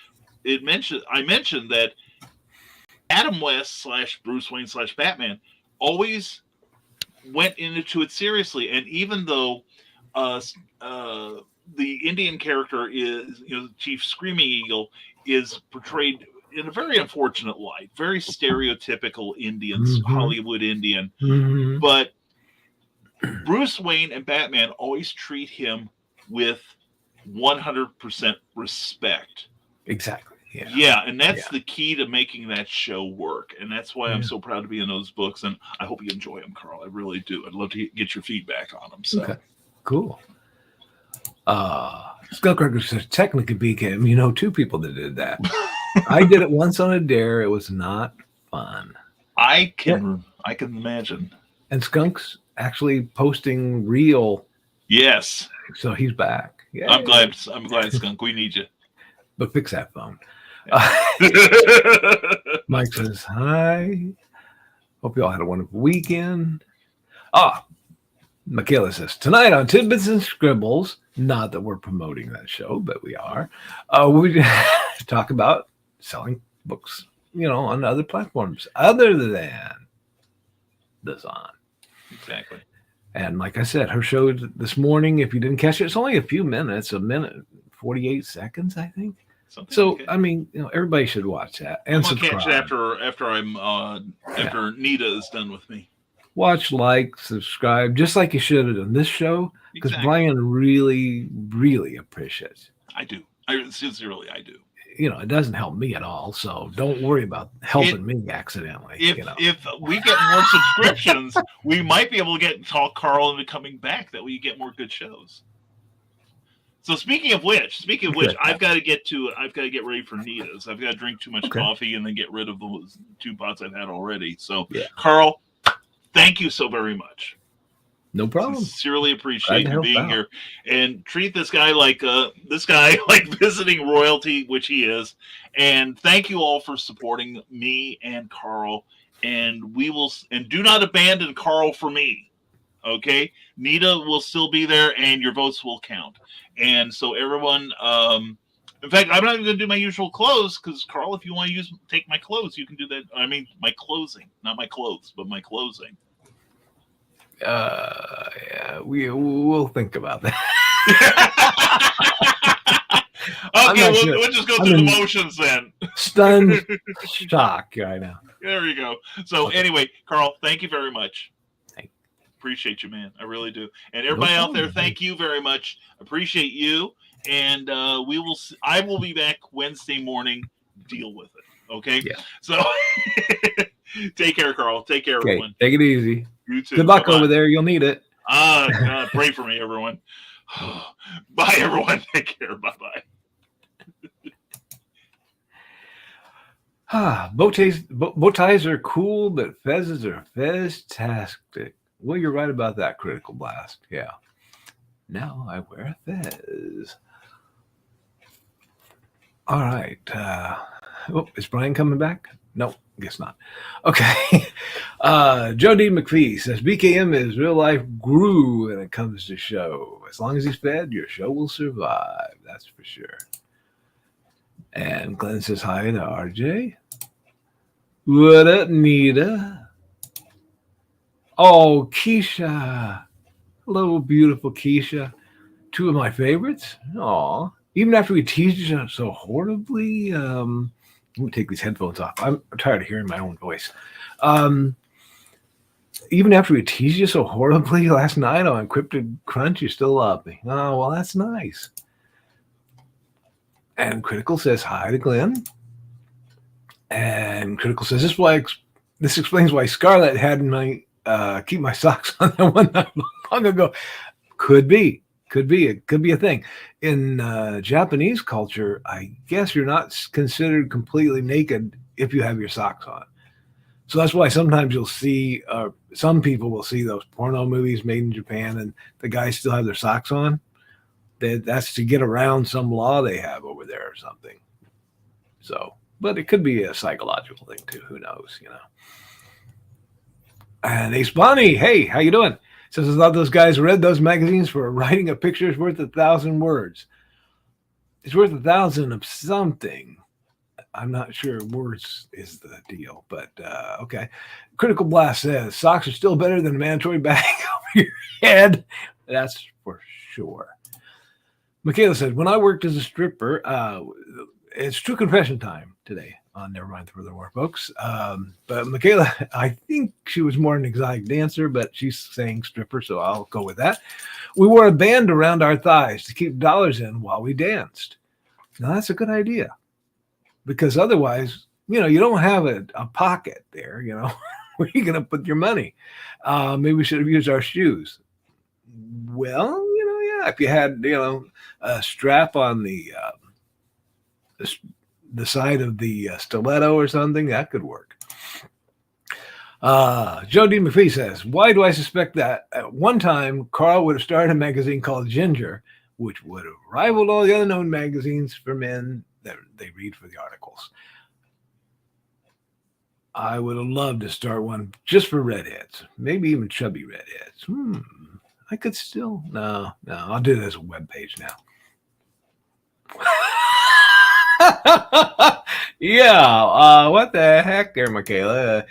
I mentioned that Adam West / Bruce Wayne / Batman always went into it seriously, and even though the Indian character is, Chief Screaming Eagle, is portrayed in a very unfortunate light, very stereotypical Indians, Hollywood Indian, but Bruce Wayne and Batman always treat him with 100% respect. Exactly. Yeah, and that's the key to making that show work, and that's why I'm so proud to be in those books, and I hope you enjoy them, Carl. I really do. I'd love to get your feedback on them. So. Okay, cool. Skullcracker says technically BKM. 2 people that did that. I did it once on a dare. It was not fun. I can imagine. And Skunk's actually posting real. Yes. So he's back. Yeah. I'm glad, Skunk. We need you. But fix that phone. Mike says, hi. Hope you all had a wonderful weekend. Michaela says, tonight on Tidbits and Scribbles, not that we're promoting that show, but we are, we talk about selling books, on other platforms other than the Zon. Exactly. And like I said, her show this morning, if you didn't catch it, it's only a few minutes, a minute, 48 seconds, I think. Something so, like I mean, everybody should watch that and subscribe. Catch it after Nita is done with me. Watch, like, subscribe, just like you should have done this show, because Brian really, really appreciates it. I do. Sincerely, I do. It doesn't help me at all, so don't worry about helping me accidentally. If we get more subscriptions, we might be able to talk Carl into coming back. That we get more good shows. So speaking of which, I've got to get ready for Nita's. I've got to drink too much coffee and then get rid of those 2 pots I've had already. So, Carl, thank you so very much. No problem. Sincerely appreciate you being here, and treat this guy like visiting royalty, which he is. And thank you all for supporting me and Carl. And do not abandon Carl for me. Okay, Nita will still be there, and your votes will count. And so everyone, in fact, I'm not even going to do my usual close because Carl, if you want to take my close, you can do that. I mean, my closing, not my clothes, but my closing. Yeah, we'll think about that. Okay, we'll just go through the motions then. Stunned shock right now. There you go. So anyway, Carl, thank you very much. Appreciate you, man. I really do. And everybody out there, thank you very much. Appreciate you. And I will be back Wednesday morning. Deal with it. Okay? Yeah. So take care, Carl. Take care, everyone. Take it easy. You too. Good luck over there. You'll need it. Pray for me, everyone. Bye, everyone. Take care. Bye-bye. Bow ties are cool, but fezzes are fez-tastic. Well, you're right about that, Critical Blast. Yeah. Now I wear a fez. All right. Is Brian coming back? No, guess not. Okay. Joe D. McPhee says BKM is real life guru when it comes to show. As long as he's fed, your show will survive. That's for sure. And Glenn says hi to RJ. What up, Nita? Oh, Keisha. Hello, beautiful Keisha. 2 of my favorites. Aw. Even after we teased each other so horribly. Let me take these headphones off. I'm tired of hearing my own voice. even after we teased you so horribly last night on Encrypted Crunch, you still love me. Oh, well, that's nice. And Critical says hi to Glenn. And Critical says this explains why Scarlett had my keep my socks on that one night long ago. Could be. It could be a thing. In Japanese culture, I guess you're not considered completely naked if you have your socks on. So that's why sometimes you'll see, some people will see those porno movies made in Japan and the guys still have their socks on. That's to get around some law they have over there or something. So, but it could be a psychological thing too. Who knows, you know. And Ace Bonnie, hey, how you doing? Says, I thought those guys read those magazines for writing a picture is worth 1,000 words. It's worth 1,000 of something. I'm not sure words is the deal, but okay. Critical Blast says, socks are still better than a mandatory bag over your head. That's for sure. Michaela says, when I worked as a stripper, it's true confession time today on Nevermind Furthermore, folks. But Michaela, I think she was more an exotic dancer, but she's saying stripper, so I'll go with that. We wore a band around our thighs to keep dollars in while we danced. Now, that's a good idea. Because otherwise, you know, you don't have a pocket there, you know. Where are you going to put your money? Maybe we should have used our shoes. Well, you know, yeah, if you had, you know, a strap on the side of the stiletto or something, that could work. Joe D. McPhee says, why do I suspect that at one time Carl would have started a magazine called Ginger, which would have rivaled all the other known magazines for men that they read for the articles? I would have loved to start one just for redheads, maybe even chubby redheads. I could still, no, I'll do it as a web page now. Yeah, what the heck there, Michaela?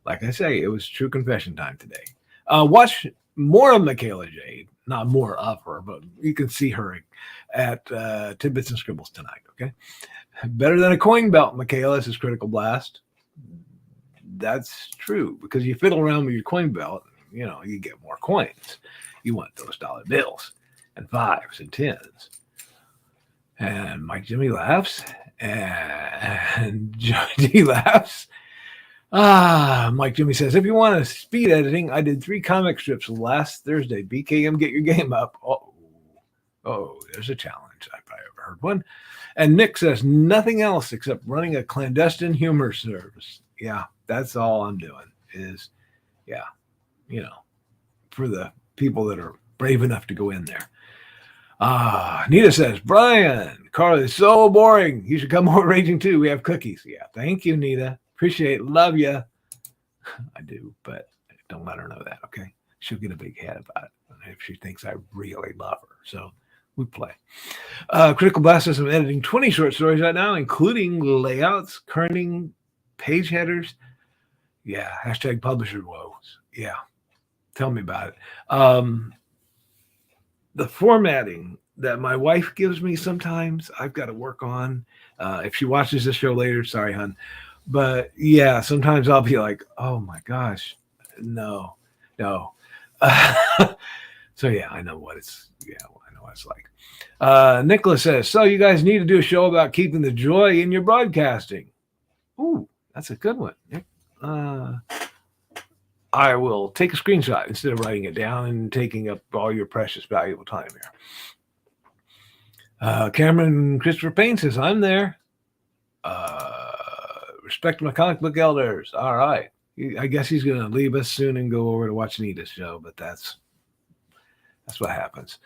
Like I say, it was true confession time today. Watch more of Michaela Jade, not more of her, but you can see her at Tidbits and Scribbles tonight, okay? Better than a coin belt, Michaela, says Critical Blast. That's true, because you fiddle around with your coin belt, you know, you get more coins. You want those dollar bills and 5s and 10s. And Mike Jimmy laughs, and Jody laughs. Mike Jimmy says, if you want a speed editing, I did 3 comic strips last Thursday. BKM, get your game up. Oh, there's a challenge. I've ever heard one. And Nick says, nothing else except running a clandestine humor service. Yeah, that's all I'm doing is, yeah, you know, for the people that are brave enough to go in there. Nita says, Brian, Carl is so boring. You should come over Raging 2. We have cookies. Yeah, thank you, Nita. Appreciate it. Love you. I do, but don't let her know that, okay? She'll get a big head about it if she thinks I really love her. So we play. Critical Blast says I'm editing 20 short stories right now, including layouts, kerning, page headers. Yeah, hashtag publisher woes. Yeah, tell me about it. The formatting that my wife gives me sometimes, I've got to work on. If she watches this show later, sorry, hon. But yeah, sometimes I'll be like, oh my gosh, no. So yeah, I know what it's like. Nicholas says, so you guys need to do a show about keeping the joy in your broadcasting. Ooh, that's a good one, Nick. I will take a screenshot instead of writing it down and taking up all your precious, valuable time here. Cameron Christopher Payne says, I'm there. Respect my comic book elders. All right. I guess he's going to leave us soon and go over to watch Nita's show, but that's what happens.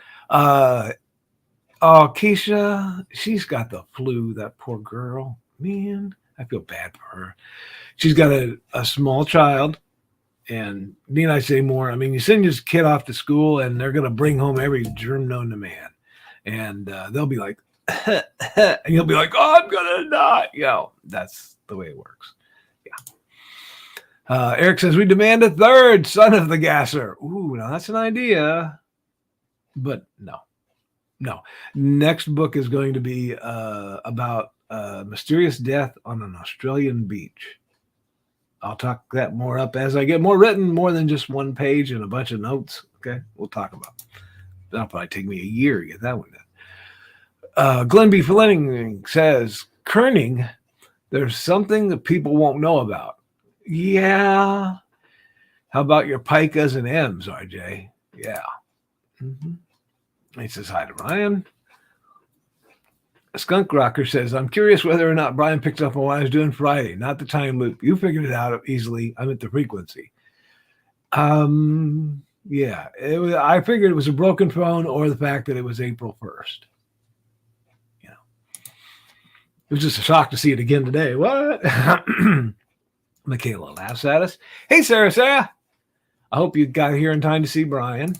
Keisha, she's got the flu, that poor girl. Man, I feel bad for her. She's got a small child. And need I say more? I mean, you send your kid off to school and they're going to bring home every germ known to man. And they'll be like, and you'll be like, oh, I'm going to die. You know, that's the way it works. Yeah. Eric says, we demand a third son of the gasser. Ooh, now that's an idea. But no. Next book is going to be about mysterious death on an Australian beach. I'll talk that more up as I get more written, more than just one page and a bunch of notes. Okay, we'll talk about it. That'll probably take me a year to get that one done. Glenn B. Fleming says, kerning, there's something that people won't know about. Yeah. How about your picas and M's, RJ? Yeah. He says hi to Ryan. Skunk Rocker says, I'm curious whether or not Brian picked up on what I was doing Friday, not the time loop. You figured it out easily. I meant the frequency. Yeah. I figured it was a broken phone or the fact that it was April 1st. You know. It was just a shock to see it again today. What? Michaela laughs at us. Hey, Sarah. I hope you got here in time to see Brian.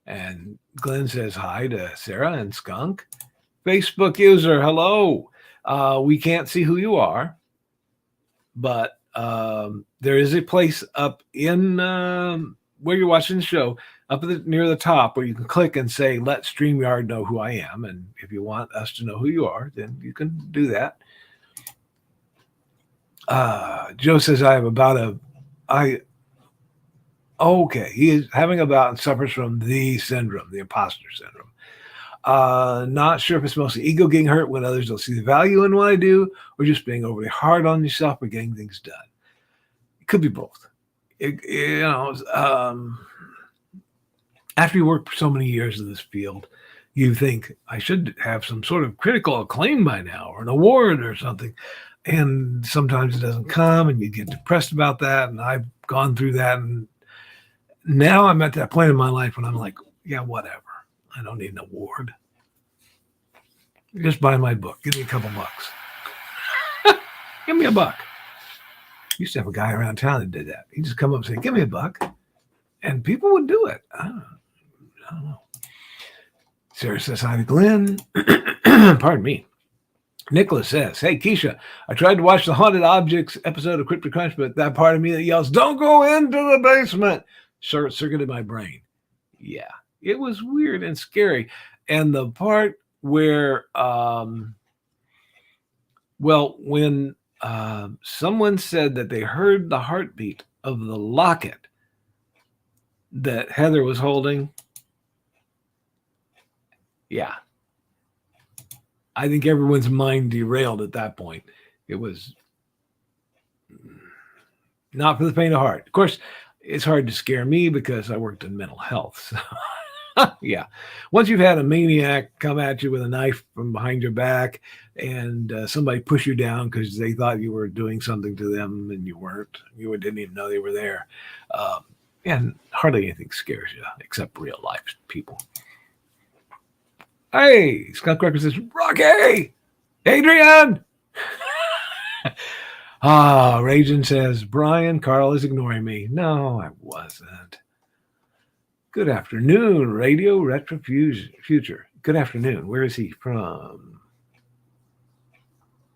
And Glenn says hi to Sarah and Skunk. Facebook user, hello. We can't see who you are, but there is a place up in where you're watching the show, up near the top, where you can click and say, let StreamYard know who I am. And if you want us to know who you are, then you can do that. Joe says, he is having a bout and suffers from the syndrome, the imposter syndrome. Not sure if it's mostly ego getting hurt when others don't see the value in what I do, or just being overly hard on yourself or getting things done. It could be both. After you work for so many years in this field, you think I should have some sort of critical acclaim by now, or an award or something. And sometimes it doesn't come, and you get depressed about that. And I've gone through that. And now I'm at that point in my life when I'm like, yeah, whatever. I don't need an award. Just buy my book. Give me a couple bucks. Give me a buck. Used to have a guy around town that did that. He'd just come up and say, give me a buck. And people would do it. I don't know. Sarah says hi to Glenn. Pardon me. Nicholas says, hey, Keisha, I tried to watch the Haunted Objects episode of Cryptic Crunch, but that part of me that yells, don't go into the basement, short-circuited my brain. Yeah. It was weird and scary. And the part where, when someone said that they heard the heartbeat of the locket that Heather was holding, yeah. I think everyone's mind derailed at that point. It was not for the faint of heart. Of course, it's hard to scare me because I worked in mental health. So. Yeah. Once you've had a maniac come at you with a knife from behind your back and somebody push you down because they thought you were doing something to them and you weren't, you didn't even know they were there. And hardly anything scares you except real life people. Hey, Skunk Records says, Rocky, Adrian. Ragin says, Brian, Carl is ignoring me. No, I wasn't. Good afternoon, Radio Retro Future. Good afternoon. Where is he from?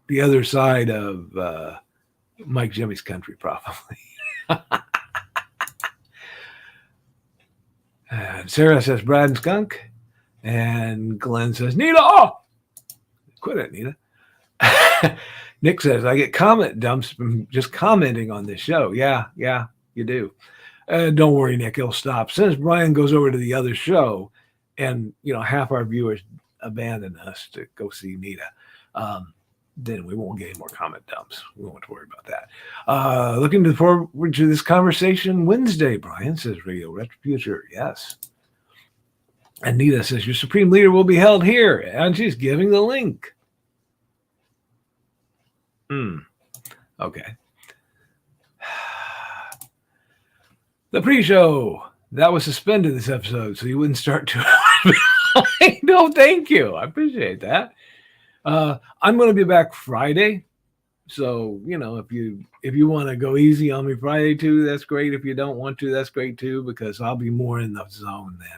The other side of Mike Jimmy's country, probably. And Sarah says, Brad and Skunk. And Glenn says, Nita, oh! Quit it, Nita. Nick says, I get comment dumps from just commenting on this show. Yeah, you do. Don't worry, Nick, it'll stop. Since Brian goes over to the other show and, half our viewers abandon us to go see Nita, then we won't get any more comment dumps. We won't have to worry about that. Looking forward to this conversation Wednesday, Brian, says Radio Retro Future. Yes. And Nita says, your Supreme Leader will be held here. And she's giving the link. Okay. The pre-show that was suspended this episode, so you wouldn't start to. No, thank you. I appreciate that. I'm going to be back Friday, so if you want to go easy on me Friday too, that's great. If you don't want to, that's great too, because I'll be more in the zone then.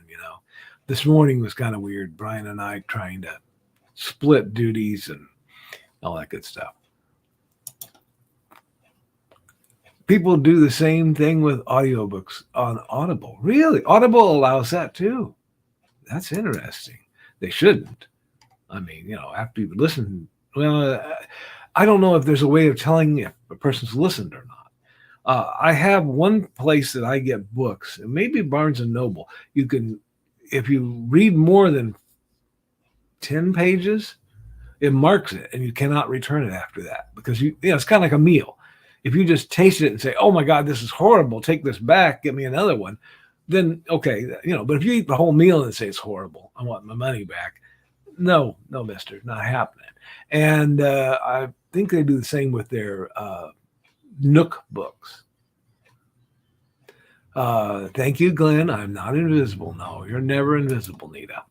This morning was kind of weird. Brian and I trying to split duties and all that good stuff. People do the same thing with audiobooks on Audible. Really? Audible allows that too. That's interesting. They shouldn't. I mean, after you've listened, well, I don't know if there's a way of telling if a person's listened or not. I have one place that I get books, maybe Barnes and Noble. You can, if you read more than 10 pages, it marks it and you cannot return it after that because it's kind of like a meal. If you just taste it and say, oh my God, this is horrible, take this back, get me another one, then okay, but if you eat the whole meal and say it's horrible, I want my money back. No, mister, not happening. And I think they do the same with their Nook books. Thank you, Glenn. I'm not invisible. No, you're never invisible, Nita.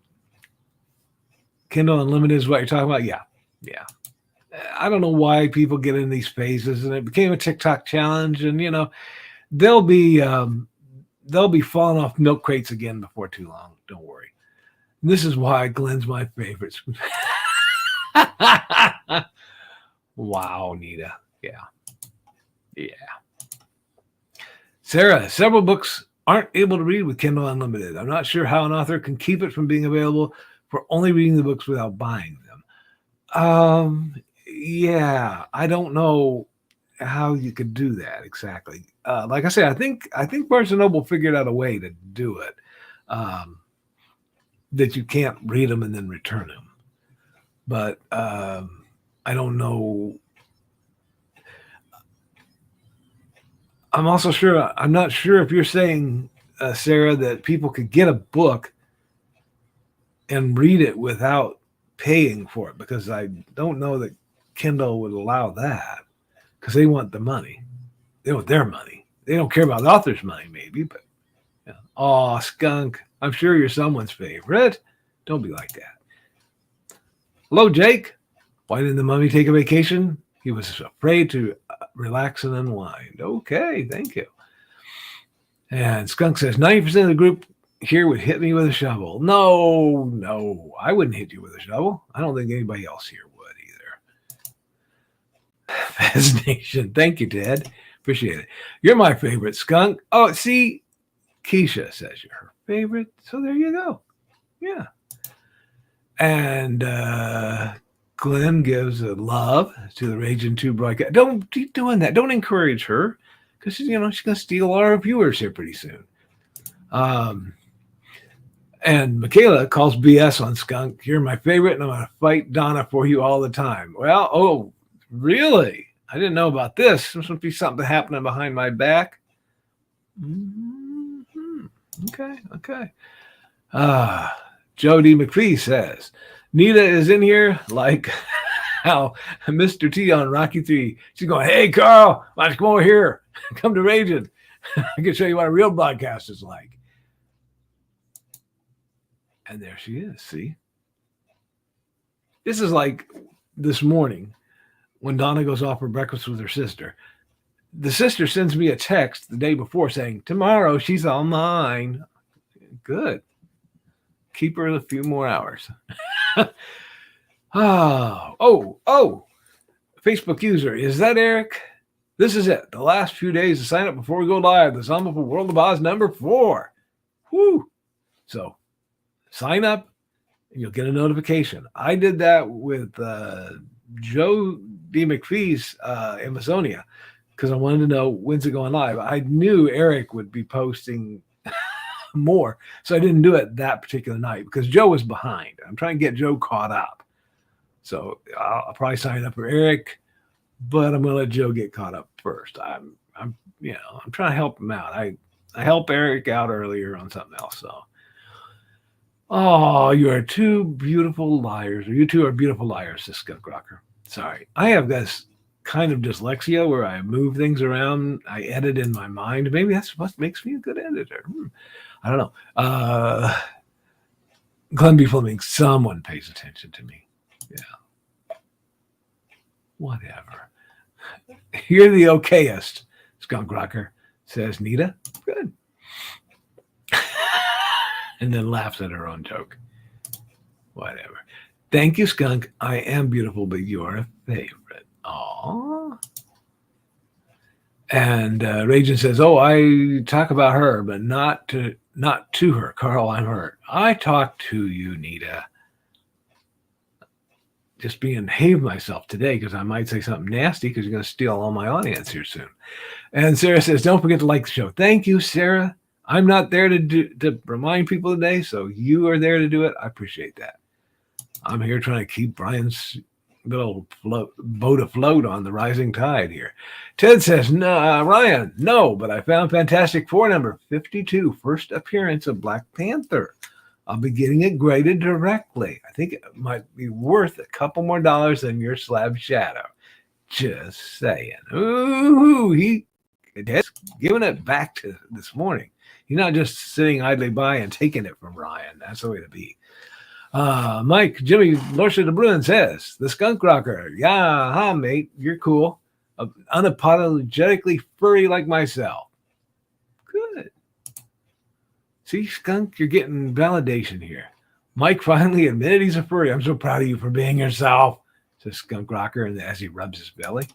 Kindle Unlimited is what you're talking about? Yeah. I don't know why people get in these phases, and it became a TikTok challenge, and they'll be falling off milk crates again before too long. Don't worry. And this is why Glenn's my favorite. Wow, Nita. Yeah. Sarah, several books aren't able to read with Kindle Unlimited. I'm not sure how an author can keep it from being available for only reading the books without buying them. Yeah, I don't know how you could do that exactly. Like I said, I think Barnes & Noble figured out a way to do it, that you can't read them and then return them. But I don't know. I'm not sure if you're saying, Sarah, that people could get a book and read it without paying for it, because I don't know that Kindle would allow that, because they want the money. They want their money. They don't care about the author's money, maybe, but oh, Skunk, I'm sure you're someone's favorite. Don't be like that. Hello, Jake. Why didn't the mummy take a vacation? He was afraid to relax and unwind. Okay, thank you. And Skunk says 90% of the group here would hit me with a shovel. No, I wouldn't hit you with a shovel. I don't think anybody else here would either. Fascination. Thank you, Ted. Appreciate it. You're my favorite, Skunk. Oh, see, Keisha says you're her favorite. So there you go. Yeah. And Glenn gives a love to the Raging 2 broadcast. Don't keep doing that. Don't encourage her, because she's going to steal all our viewers here pretty soon. And Michaela calls BS on Skunk. You're my favorite, and I'm going to fight Donna for you all the time. Well, oh, really? I didn't know about this. There must be something happening behind my back. Mm-hmm. Okay. Jody McPhee says, Nita is in here like how Mr. T on Rocky 3. She's going, hey, Carl, why don't you come over here? Come to Raging. I can show you what a real broadcast is like. And there she is, see? This is like this morning when Donna goes off for breakfast with her sister. The sister sends me a text the day before saying, tomorrow she's all mine. Good. Keep her a few more hours. Oh, Facebook user, is that Eric? This is it. The last few days to sign up before we go live. The Zombie for World of Oz number 4. Woo! So sign up and you'll get a notification. I did that with Joe D. McPhee's Amazonia because I wanted to know when's it going live. I knew Eric would be posting more, so I didn't do it that particular night because Joe was behind. I'm trying to get Joe caught up. So I'll probably sign up for Eric, but I'm going to let Joe get caught up first. I'm trying to help him out. I helped Eric out earlier on something else. So, oh, you are two beautiful liars. Or you two are beautiful liars, says Skunk Rocker. Sorry. I have this kind of dyslexia where I move things around. I edit in my mind. Maybe that's what makes me a good editor. I don't know. Glenn B. Fleming, someone pays attention to me. Yeah. Whatever. You're the okayest, Skunk Rocker, says Nita. Good. And then laughs at her own joke. Whatever. Thank you, Skunk. I am beautiful, but you're a favorite. Aww. And Ragin says, oh, I talk about her, but not to her. Carl, I'm hurt. I talk to you, Nita. just behave myself today because I might say something nasty because you're going to steal all my audience here soon. And Sarah says, don't forget to like the show. Thank you, Sarah. I'm not there to remind people today, so you are there to do it. I appreciate that. I'm here trying to keep Brian's little boat afloat on the rising tide here. Ted says, no, Ryan, no, but I found Fantastic Four number 52, first appearance of Black Panther. I'll be getting it graded directly. I think it might be worth a couple more dollars than your slab shadow. Just saying. Ooh, Ted's giving it back to this morning. He's not just sitting idly by and taking it from Ryan. That's the way to be. Mike, Jimmy, Lorsa de Bruin says, the skunk rocker. Yeah, mate, you're cool. Unapologetically furry like myself. Good. See, skunk, you're getting validation here. Mike finally admitted he's a furry. I'm so proud of you for being yourself, says Skunk Rocker as he rubs his belly.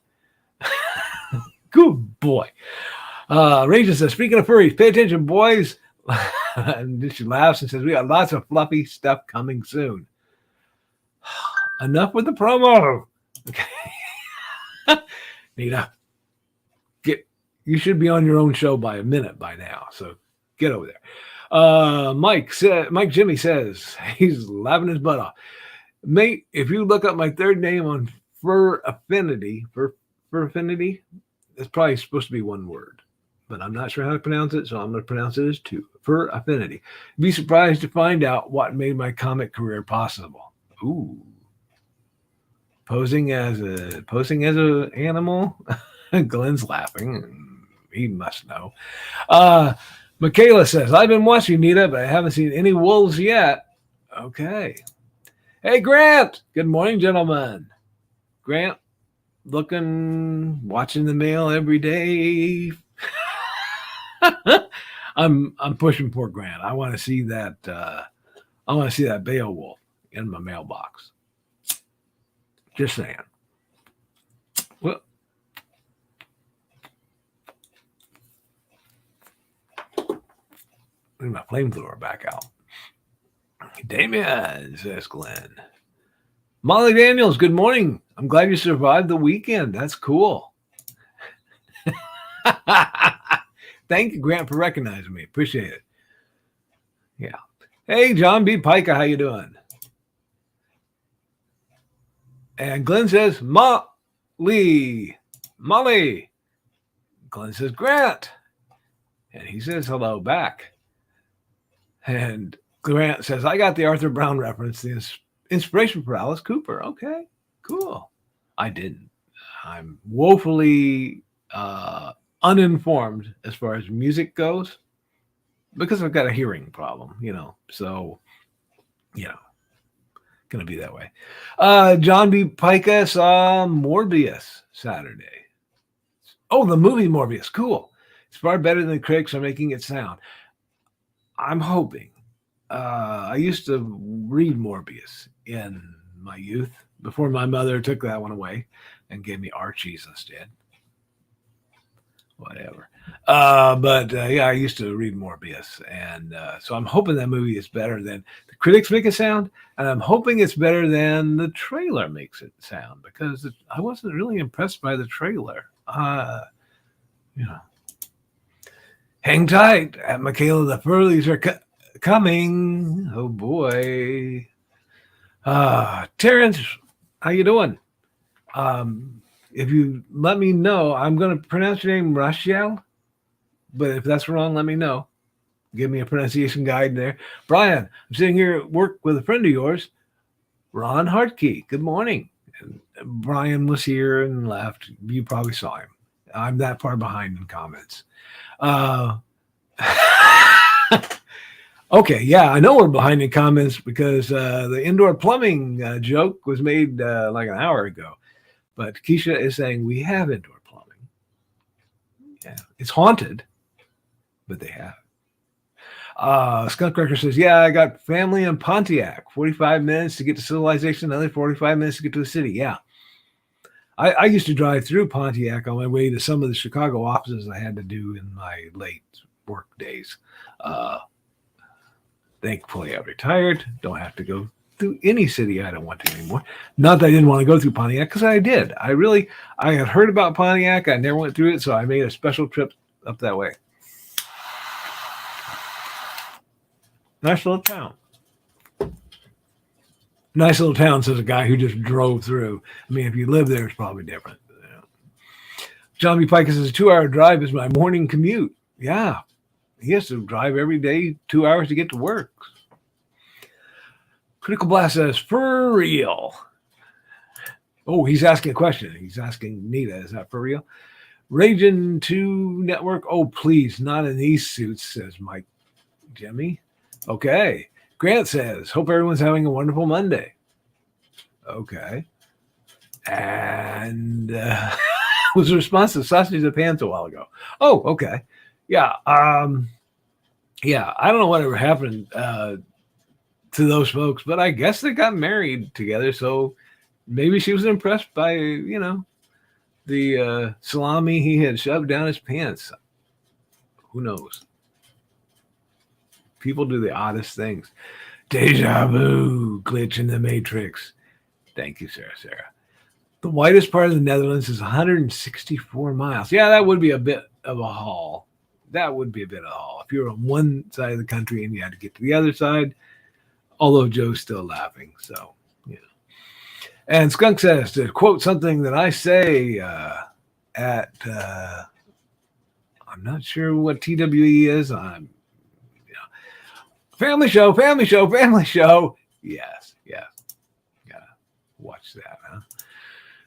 Good boy. Rachel says, speaking of furries, pay attention, boys. And she laughs and says, we got lots of fluffy stuff coming soon. Enough with the promo. Okay. Nita, you should be on your own show by a minute by now. So get over there. Mike Jimmy says he's laughing his butt off. Mate, if you look up my third name on Fur Affinity, it's probably supposed to be one word, but I'm not sure how to pronounce it, so I'm going to pronounce it as two. Fur Affinity. Be surprised to find out what made my comic career possible. Ooh. Posing as an animal. Glenn's laughing. He must know. Michaela says, I've been watching Nita, but I haven't seen any wolves yet. Okay. Hey, Grant. Good morning, gentlemen. Grant, watching the mail every day. I'm pushing poor Grant. I want to see that. I want to see that Beowulf in my mailbox. Just saying. Well, bring my flamethrower back out. Damien, says Glenn. Molly Daniels, good morning. I'm glad you survived the weekend. That's cool. Thank you, Grant, for recognizing me. Appreciate it. Yeah. Hey, John B. Pica, how you doing? And Glenn says, Molly. Glenn says, Grant. And he says hello back. And Grant says, I got the Arthur Brown reference, the inspiration for Alice Cooper. Okay, cool. I didn't. I'm woefully uninformed as far as music goes because I've got a hearing problem, so, going to be that way. John B. Pica saw Morbius Saturday. Oh, the movie Morbius. Cool. It's far better than the critics are making it sound. I'm hoping. I used to read Morbius in my youth before my mother took that one away and gave me Archie's instead. Whatever. Yeah, I used to read Morbius. And so I'm hoping that movie is better than the critics make it sound. And I'm hoping it's better than the trailer makes it sound because I wasn't really impressed by the trailer. Hang tight. At Michaela, the Furleys are coming. Oh, boy. Terrence, how you doing? If you let me know, I'm going to pronounce your name Rachel, but if that's wrong, let me know. Give me a pronunciation guide there. Brian, I'm sitting here at work with a friend of yours, Ron Hartkey. Good morning. And Brian was here and left. You probably saw him. I'm that far behind in comments. Okay, yeah, I know we're behind in comments because the indoor plumbing joke was made like an hour ago. But Keisha is saying we have indoor plumbing. Yeah, it's haunted, but they have. Skunk Cracker says, yeah, I got family in Pontiac. 45 minutes to get to civilization, another 45 minutes to get to the city. Yeah. I used to drive through Pontiac on my way to some of the Chicago offices I had to do in my late work days. Thankfully, I retired. Don't have to go through any city I don't want to anymore. Not that I didn't want to go through Pontiac, because I did. I had heard about Pontiac. I never went through it, so I made a special trip up that way. Nice little town. Nice little town, says a guy who just drove through. I mean, if you live there, it's probably different. John B. Pike says, a 2-hour drive is my morning commute. Yeah. He has to drive every day 2 hours to get to work. Critical Blast says, for real. Oh, he's asking a question. He's asking Nita, is that for real? Raging 2 Network. Oh, please, not in these suits, says Mike Jimmy. Okay. Grant says, hope everyone's having a wonderful Monday. Okay. And was a response to Sausage of Pants a while ago. Oh, okay. Yeah. Yeah, I don't know whatever happened to those folks, but I guess they got married together, so maybe she was impressed by, the salami he had shoved down his pants. Who knows? People do the oddest things. Deja vu, glitch in the matrix. Thank you, Sarah. The widest part of the Netherlands is 164 miles. Yeah, that would be a bit of a haul. If you're on one side of the country and you had to get to the other side, although Joe's still laughing. So, And Skunk says, to quote something that I say at, I'm not sure what TWE is. Family show. Yes. Gotta watch that,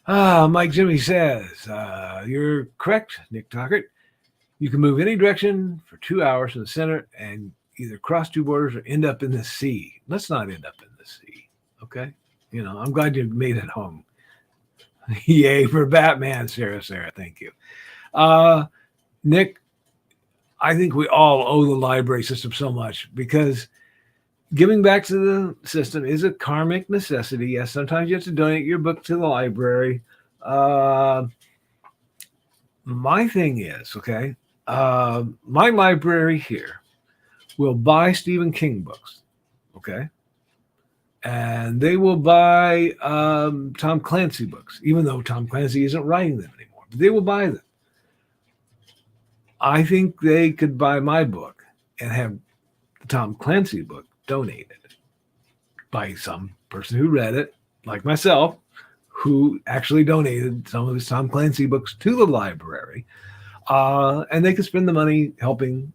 huh? Mike Jimmy says, you're correct, Nick Tockert. You can move any direction for 2 hours in the center and either cross 2 borders or end up in the sea. Let's not end up in the sea, okay? I'm glad you made it home. Yay for Batman, Sarah. Thank you. Nick, I think we all owe the library system so much because giving back to the system is a karmic necessity. Yes, sometimes you have to donate your book to the library. My thing is, okay, my library here will buy Stephen King books, okay? And they will buy Tom Clancy books, even though Tom Clancy isn't writing them anymore. But they will buy them. I think they could buy my book and have the Tom Clancy book donated by some person who read it, like myself, who actually donated some of his Tom Clancy books to the library. And they could spend the money helping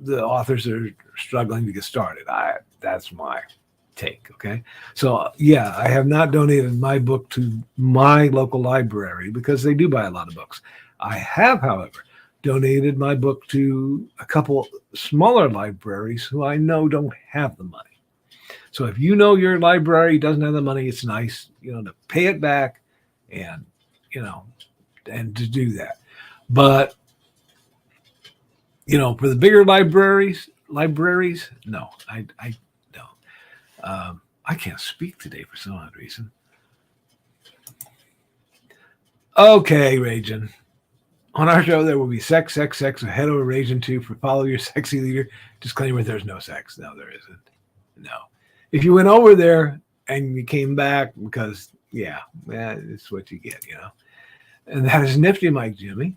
the authors that are struggling to get started. That's my take, okay? So, yeah, I have not donated my book to my local library because they do buy a lot of books. I have, however, donated my book to a couple smaller libraries who I know don't have the money. So if you know your library doesn't have the money, it's nice, to pay it back and, and to do that. But, for the bigger libraries, no, I don't. I can't speak today for some odd reason. Okay, Ragin. On our show, there will be sex. Head over Ragin 2 for follow your sexy leader. Disclaimer, there's no sex. No, there isn't. No. If you went over there and you came back because, it's what you get, And that is nifty, Mike Jimmy.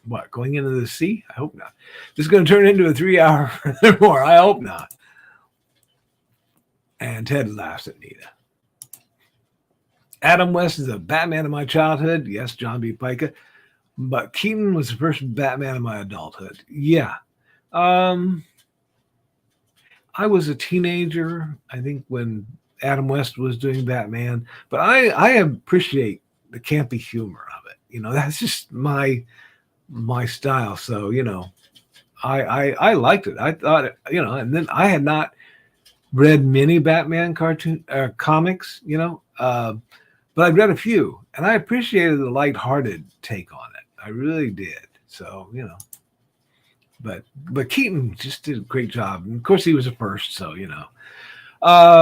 What, going into the sea? I hope not. This is going to turn into a 3-hour or more. I hope not. And Ted laughs at Nita. Adam West is the Batman of my childhood. Yes, John B. Pica. But Keaton was the first Batman of my adulthood. Yeah. I was a teenager, I think, when Adam West was doing Batman. But I appreciate the campy humor of it. That's just my style. So, I liked it. I thought, and then I had not read many Batman comics, but I've read a few, and I appreciated the lighthearted take on it. I really did. So, but Keaton just did a great job. And of course, he was the first, so,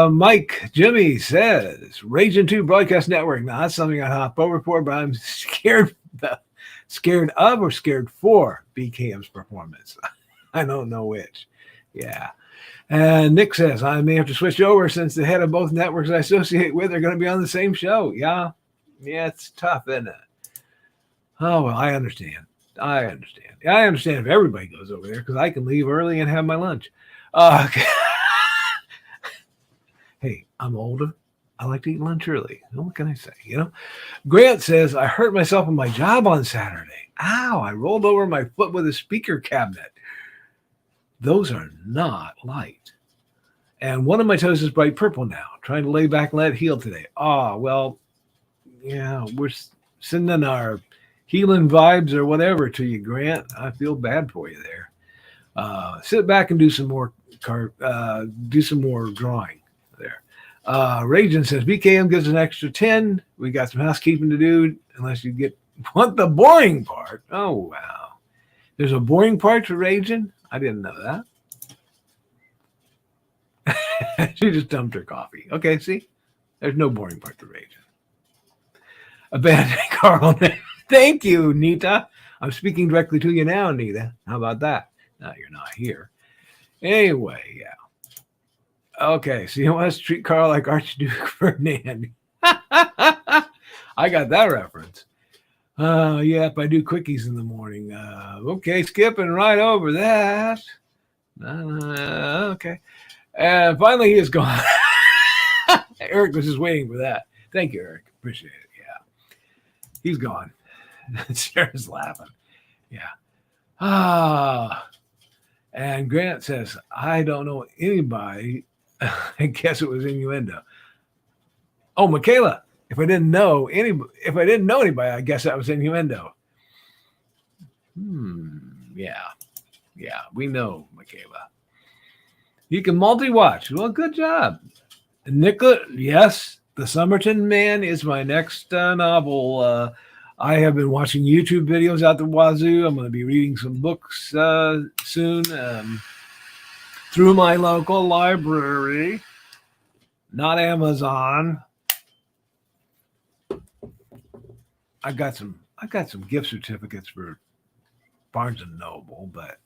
Mike Jimmy says, Raging 2 Broadcast Network. Now, that's something I hop over for, but I'm scared of or scared for BKM's performance. I don't know which. Yeah. And Nick says, I may have to switch over since the head of both networks I associate with are going to be on the same show. Yeah, it's tough, isn't it? Oh, well, I understand. I understand if everybody goes over there because I can leave early and have my lunch. Hey, I'm older. I like to eat lunch early. What can I say? Grant says, I hurt myself on my job on Saturday. Ow, I rolled over my foot with a speaker cabinet. Those are not light. And one of my toes is bright purple now. Trying to lay back and let it heal today. Oh, well, yeah, we're sending our healing vibes or whatever to you, Grant. I feel bad for you there. Sit back and do some more drawing there. Ragin says BKM gives an extra 10. We got some housekeeping to do unless you want the boring part. Oh, wow. There's a boring part to Ragin? I didn't know that. She just dumped her coffee. Okay, see? There's no boring part to Ragin. Abandon Carl. Thank you, Nita. I'm speaking directly to you now, Nita. How about that? No, you're not here. Anyway, yeah. Okay, so you want us to treat Carl like Archduke Ferdinand. I got that reference. Yep, I do quickies in the morning. Okay, skipping right over that. Okay. And finally, he is gone. Eric was just waiting for that. Thank you, Eric. Appreciate it. Yeah. He's gone. Sarah's laughing. Yeah. And Grant says, I don't know anybody. I guess it was innuendo. Oh, Michaela. If I didn't know anybody, I guess that was innuendo. Yeah, we know, Michaela. You can multi-watch. Well, good job. Nicola, yes, The Somerton Man is my next novel. I have been watching YouTube videos out the wazoo. I'm going to be reading some books soon through my local library, not Amazon. I got some gift certificates for Barnes and Noble, but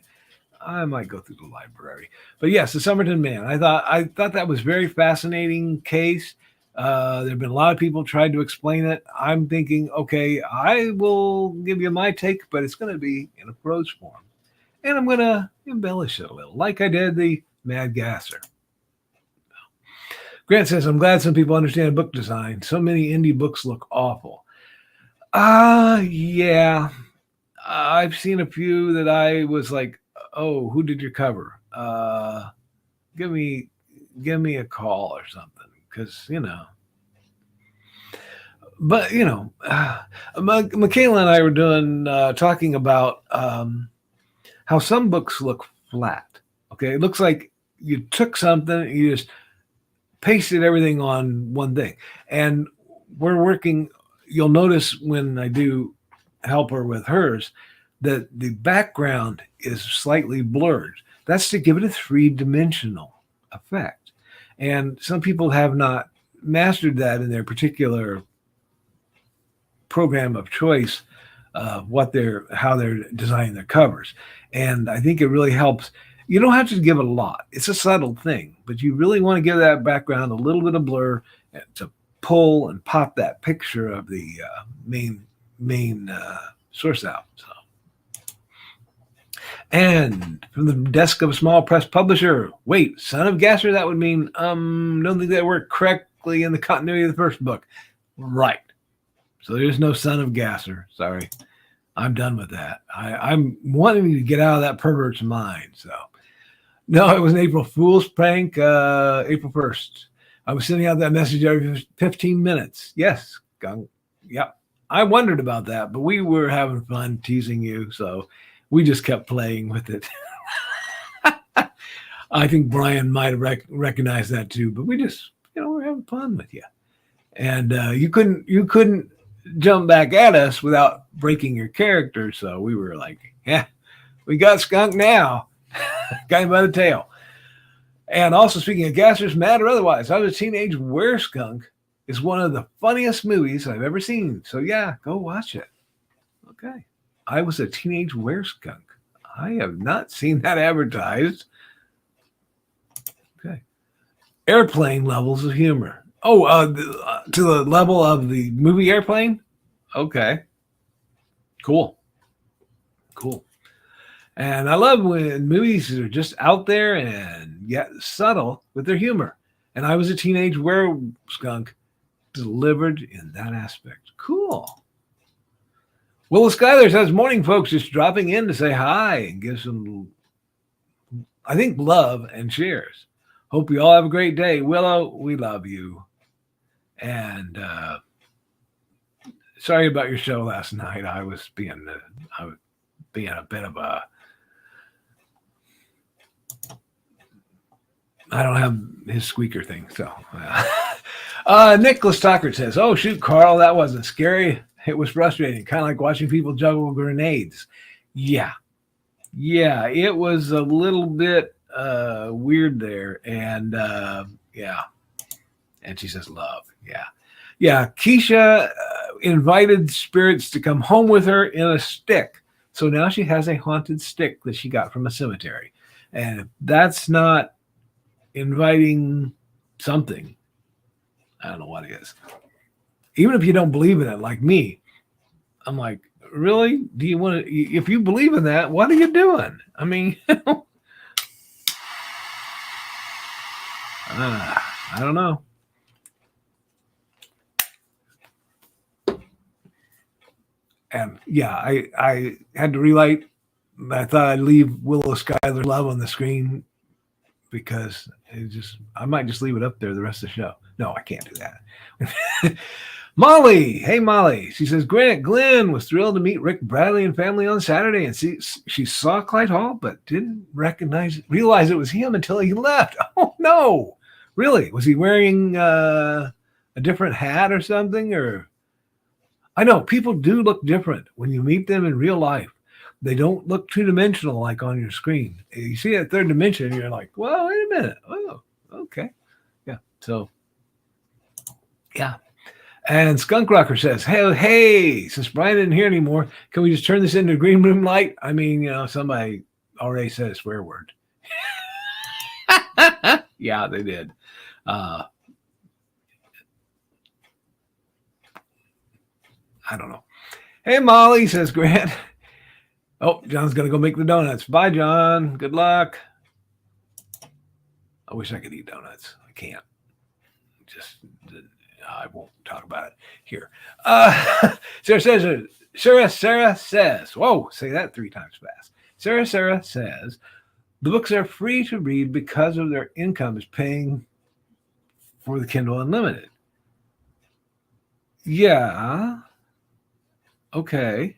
I might go through the library. But yes, The Somerton Man. I thought that was a very fascinating case. There have been a lot of people tried to explain it. I'm thinking, okay, I will give you my take, but it's going to be in a prose form. And I'm going to embellish it a little, like I did the Mad Gasser. Grant says, I'm glad some people understand book design. So many indie books look awful. Yeah. I've seen a few that I was like, oh, who did your cover? Give me a call or something. Because, but, Michaela and I were talking about how some books look flat. Okay. It looks like you took something and you just pasted everything on one thing. And we're working, you'll notice when I do help her with hers, that the background is slightly blurred. That's to give it a three-dimensional effect. And some people have not mastered that in their particular program of choice, how they're designing their covers. And I think it really helps. You don't have to give it a lot. It's a subtle thing, but you really want to give that background a little bit of blur to pull and pop that picture of the main source out. So. And from the desk of a small press publisher, wait, Son of Gasser, that would mean, don't think that worked correctly in the continuity of the first book. Right. So there's no Son of Gasser. Sorry. I'm done with that. I'm wanting to get out of that pervert's mind. So, no, it was an April Fool's prank, April 1st. I was sending out that message every 15 minutes. Yes. Yep. I wondered about that, but we were having fun teasing you. So we just kept playing with it. I think Brian might have recognized that too, but we just, we're having fun with you. And you couldn't jump back at us without breaking your character. So we were like, yeah, we got Skunk now. Got him by the tail. And also, speaking of Gassers, Mad or Otherwise, I Was a Teenage Wereskunk is one of the funniest movies I've ever seen. So yeah, go watch it. Okay. I Was a Teenage Wereskunk. I have not seen that advertised. Airplane levels of humor. Oh, to the level of the movie Airplane? Okay. Cool. And I love when movies are just out there and yet subtle with their humor. And I was a teenage were-skunk delivered in that aspect. Cool. Willow Skyler says, morning, folks, just dropping in to say hi and give some, I think, love and cheers. Hope you all have a great day. Willow, we love you. And sorry about your show last night. I was being a bit of a, I don't have his squeaker thing. So Nicholas Stockard says, oh, shoot, Carl, that wasn't scary. It was frustrating, kind of like watching people juggle grenades. Yeah, it was a little bit weird there. And yeah. And she says, love. Yeah. Keisha invited spirits to come home with her in a stick. So now she has a haunted stick that she got from a cemetery. And if that's not inviting something, I don't know what it is. Even if you don't believe in it, like me, I'm like, really? Do you want to? If you believe in that, what are you doing? I mean, I don't know. And yeah, I had to relight. I thought I'd leave Willow Skyler love on the screen because I might just leave it up there the rest of the show. No, I can't do that. Molly, hey Molly, she says Grant Glenn was thrilled to meet Rick Bradley and family on Saturday, and she saw Clyde Hall, but didn't realize it was him until he left. Oh no, really? Was he wearing a different hat or something? Or I know people do look different when you meet them in real life. They don't look two-dimensional like on your screen. You see that third dimension, and you're like, well, wait a minute. Oh, okay. Yeah. So, yeah. And Skunk Rocker says, hey, since Brian isn't here anymore, can we just turn this into green room light? I mean, somebody already said a swear word. Yeah, they did. I don't know. Hey, Molly, says Grant. Oh, John's going to go make the donuts. Bye, John. Good luck. I wish I could eat donuts. I can't. I won't talk about it here. Sarah says, whoa, say that 3 times fast. Sarah says, the books are free to read because of their income is paying for the Kindle Unlimited. Yeah. Okay.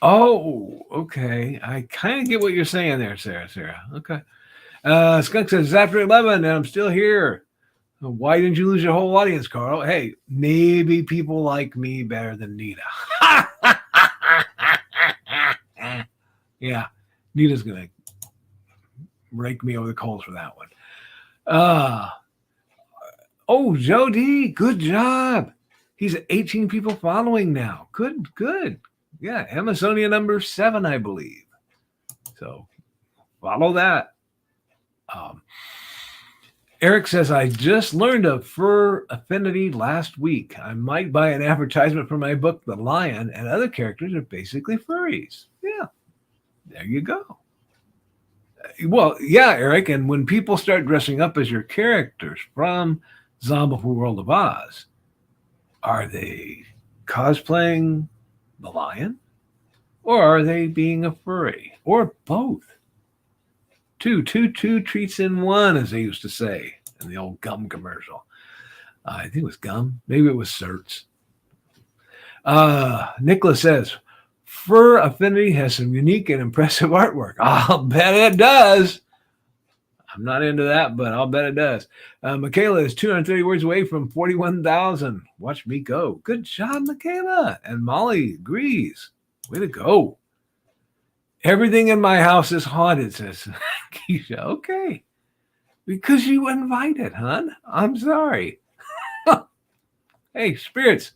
Oh, okay. I kind of get what you're saying there, Sarah. Okay. Skunk says, it's after 11 and I'm still here. Why didn't you lose your whole audience, Carl? Hey, maybe people like me better than Nita. Yeah, Nita's going to rake me over the coals for that one. Oh, Joe D, good job. He's at 18 people following now. Good. Yeah, Amazonia number 7, I believe. So follow that. Eric says, I just learned of fur affinity last week. I might buy an advertisement for my book, The Lion, and other characters are basically furries. Yeah, there you go. Well, yeah, Eric, and when people start dressing up as your characters from Zombie World of Oz, are they cosplaying the lion? Or are they being a furry? Or both? Two treats in one, as they used to say in the old gum commercial. I think it was gum. Maybe it was Certs. Nicholas says, Fur Affinity has some unique and impressive artwork. I'll bet it does. I'm not into that, but I'll bet it does. Michaela is 230 words away from 41,000. Watch me go. Good job, Michaela. And Molly agrees. Way to go. Everything in my house is haunted, says Keisha. Okay. Because you invited, hon. I'm sorry. Hey, spirits,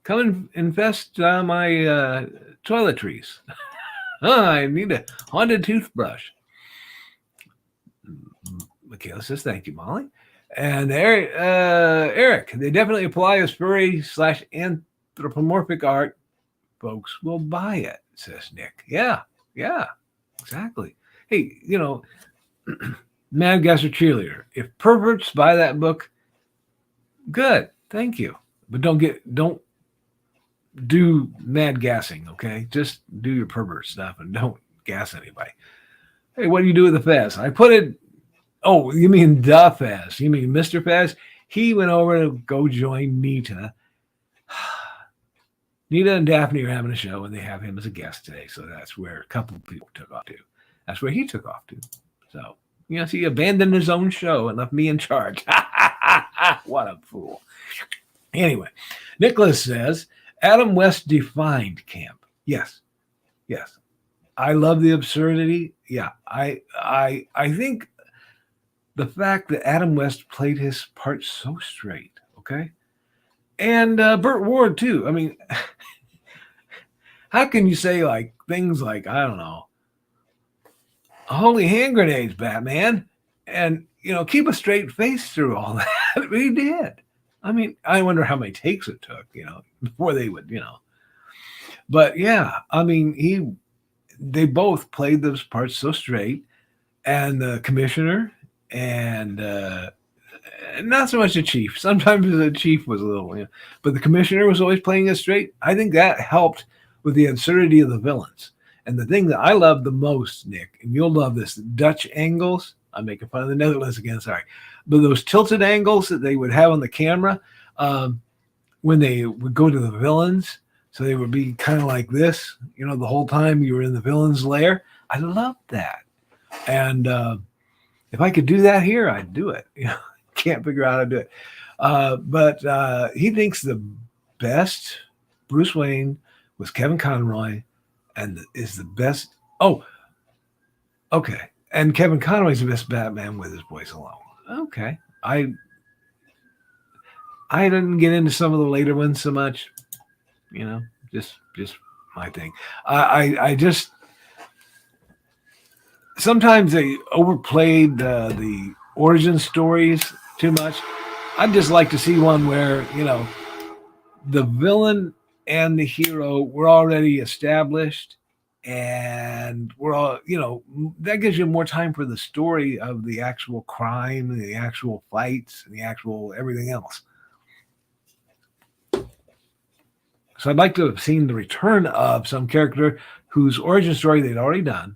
come and infest my toiletries. I need a haunted toothbrush. Michaela says, thank you, Molly. And Eric, they definitely apply a spray/anthropomorphic art. Folks will buy it, says Nick. Yeah, exactly. Hey, Mad Gasser Cheerleader. If perverts buy that book, good, thank you. But don't do mad gassing, okay? Just do your pervert stuff and don't gas anybody. Hey, what do you do with the Fez? I put it. Oh, you mean the Fez? You mean Mr. Fez? He went over to go join Nita. Nita and Daphne are having a show, and they have him as a guest today. So that's where a couple of people took off to. That's where he took off to. So, he abandoned his own show and left me in charge. What a fool. Anyway, Nicholas says, Adam West defined camp. Yes. I love the absurdity. Yeah, I think the fact that Adam West played his part so straight, okay? And Burt Ward, too. I mean, how can you say things like, I don't know, holy hand grenades, Batman, and, keep a straight face through all that? He did. I mean, I wonder how many takes it took, before they would, But yeah, I mean, they both played those parts so straight, and the commissioner and not so much the chief. Sometimes the chief was a little, but the commissioner was always playing it straight. I think that helped with the absurdity of the villains. And the thing that I love the most, Nick, and you'll love this, the Dutch angles. I'm making fun of the Netherlands again, sorry. But those tilted angles that they would have on the camera when they would go to the villains, so they would be kind of like this, the whole time you were in the villain's lair. I loved that. And if I could do that here, I'd do it. Can't figure out how to do it. But he thinks the best Bruce Wayne was Kevin Conroy and is the best. Oh, okay. And Kevin Conroy's the best Batman with his voice alone. Okay. I didn't get into some of the later ones so much, just my thing. I just sometimes they overplayed the origin stories too much. I'd just like to see one where, the villain and the hero were already established, and we're all, that gives you more time for the story of the actual crime and the actual fights and the actual everything else. So I'd like to have seen the return of some character whose origin story they'd already done,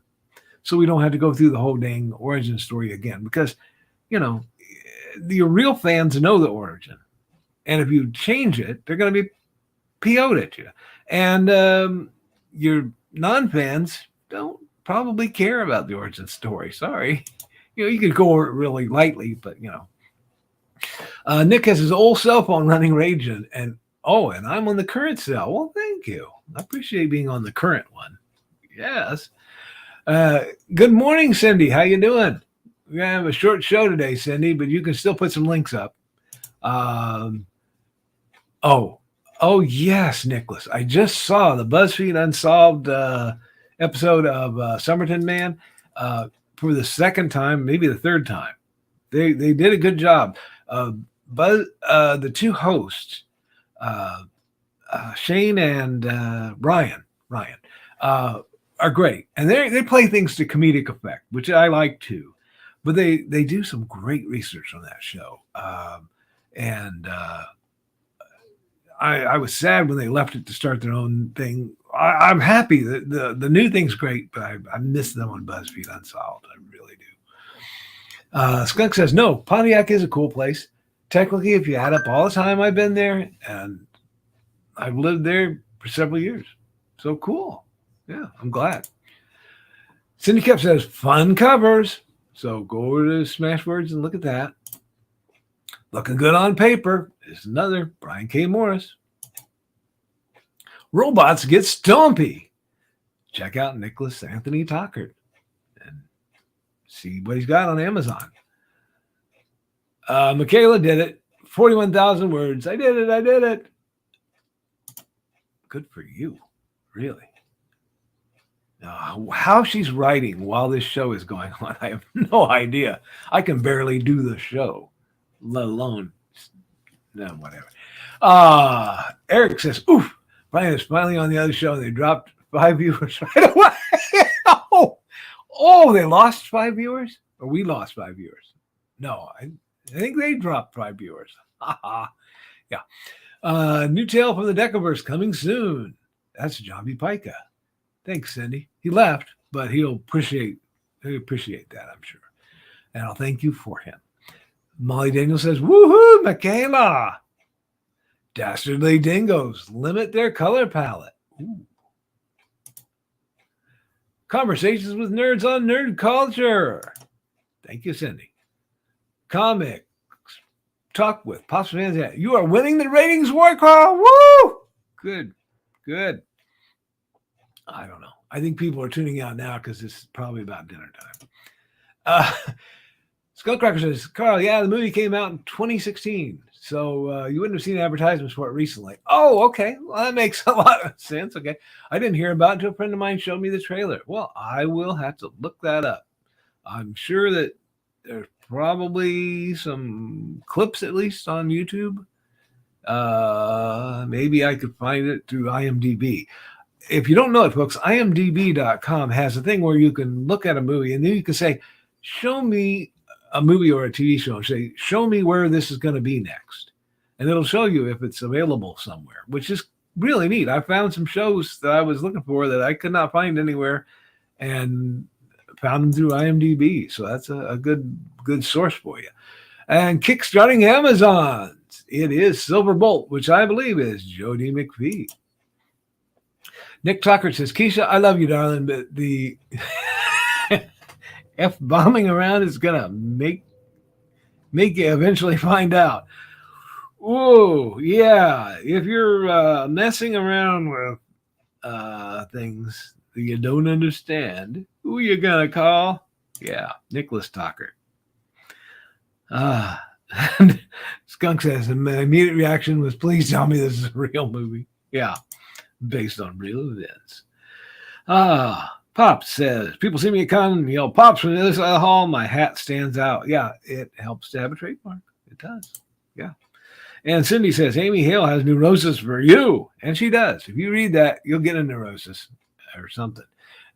so we don't have to go through the whole dang origin story again, because, the real fans know the origin. And if you change it, they're going to be PO'd at you. And your non-fans don't probably care about the origin story. Sorry. You could go over it really lightly, but, Nick has his old cell phone running Rage, and I'm on the current cell. Well, thank you. I appreciate being on the current one. Yes. Good morning, Cindy. How you doing? We're going to have a short show today, Cindy, but you can still put some links up. Oh, yes, Nicholas. I just saw the BuzzFeed Unsolved episode of Somerton Man for the second time, maybe the third time. They did a good job. The two hosts, Shane and Ryan, are great. And they play things to comedic effect, which I like too. But they do some great research on that show. I was sad when they left it to start their own thing. I'm happy that the new thing's great, but I miss them on BuzzFeed Unsolved. I really do. Skunk says, no, Pontiac is a cool place. Technically, if you add up all the time I've been there, and I've lived there for several years. So cool. Yeah, I'm glad. Cindy Kep says, fun covers. So go over to Smashwords and look at that. Looking good on paper is another Brian K.Morris. Robots get stumpy. Check out Nicholas Anthony Tockert and see what he's got on Amazon. Michaela did it. 41,000 words. I did it. Good for you. Really. How she's writing while this show is going on, I have no idea. I can barely do the show, let alone no, whatever. Eric says, oof, Brian is finally on the other show and they dropped 5 viewers right away. Oh, they lost 5 viewers? Or we lost 5 viewers? No, I think they dropped 5 viewers. Yeah. New tale from the Decaverse coming soon. That's John B. Pica. Thanks, Cindy. He left, but he'll appreciate that, I'm sure. And I'll thank you for him. Molly Daniel says, woohoo, Michaela. Dastardly dingoes limit their color palette. Ooh. Conversations with nerds on nerd culture. Thank you, Cindy. Comics talk with Pops fans. You are winning the ratings war, Carl. Woo! Good. I don't know. I think people are tuning out now because it's probably about dinner time. Skullcracker says, Carl, yeah, the movie came out in 2016, so you wouldn't have seen advertisements for it recently. Oh, okay. Well, that makes a lot of sense. Okay. I didn't hear about it until a friend of mine showed me the trailer. Well, I will have to look that up. I'm sure that there's probably some clips, at least on YouTube. Maybe I could find it through IMDb. If you don't know it, folks, imdb.com has a thing where you can look at a movie and then you can say, show me a movie or a TV show and say, show me where this is going to be next. And it'll show you if it's available somewhere, which is really neat. I found some shows that I was looking for that I could not find anywhere and found them through IMDb. So that's a good source for you. And kickstarting Amazons. It is Silver Bolt, which I believe is Jody McPhee. Nick Tucker says, Keisha, I love you, darling, but the F-bombing around is going to make you eventually find out. Whoa, yeah. If you're messing around with things that you don't understand, who you going to call? Yeah, Nicholas Tucker. Skunk says, my immediate reaction was, please tell me this is a real movie. Yeah. Based on real events. Pops says, people see me at con and yell, Pops from the other side of the hall, my hat stands out. Yeah, it helps to have a trademark. It does. Yeah. And Cindy says, Amy Hale has neurosis for you. And she does. If you read that, you'll get a neurosis or something.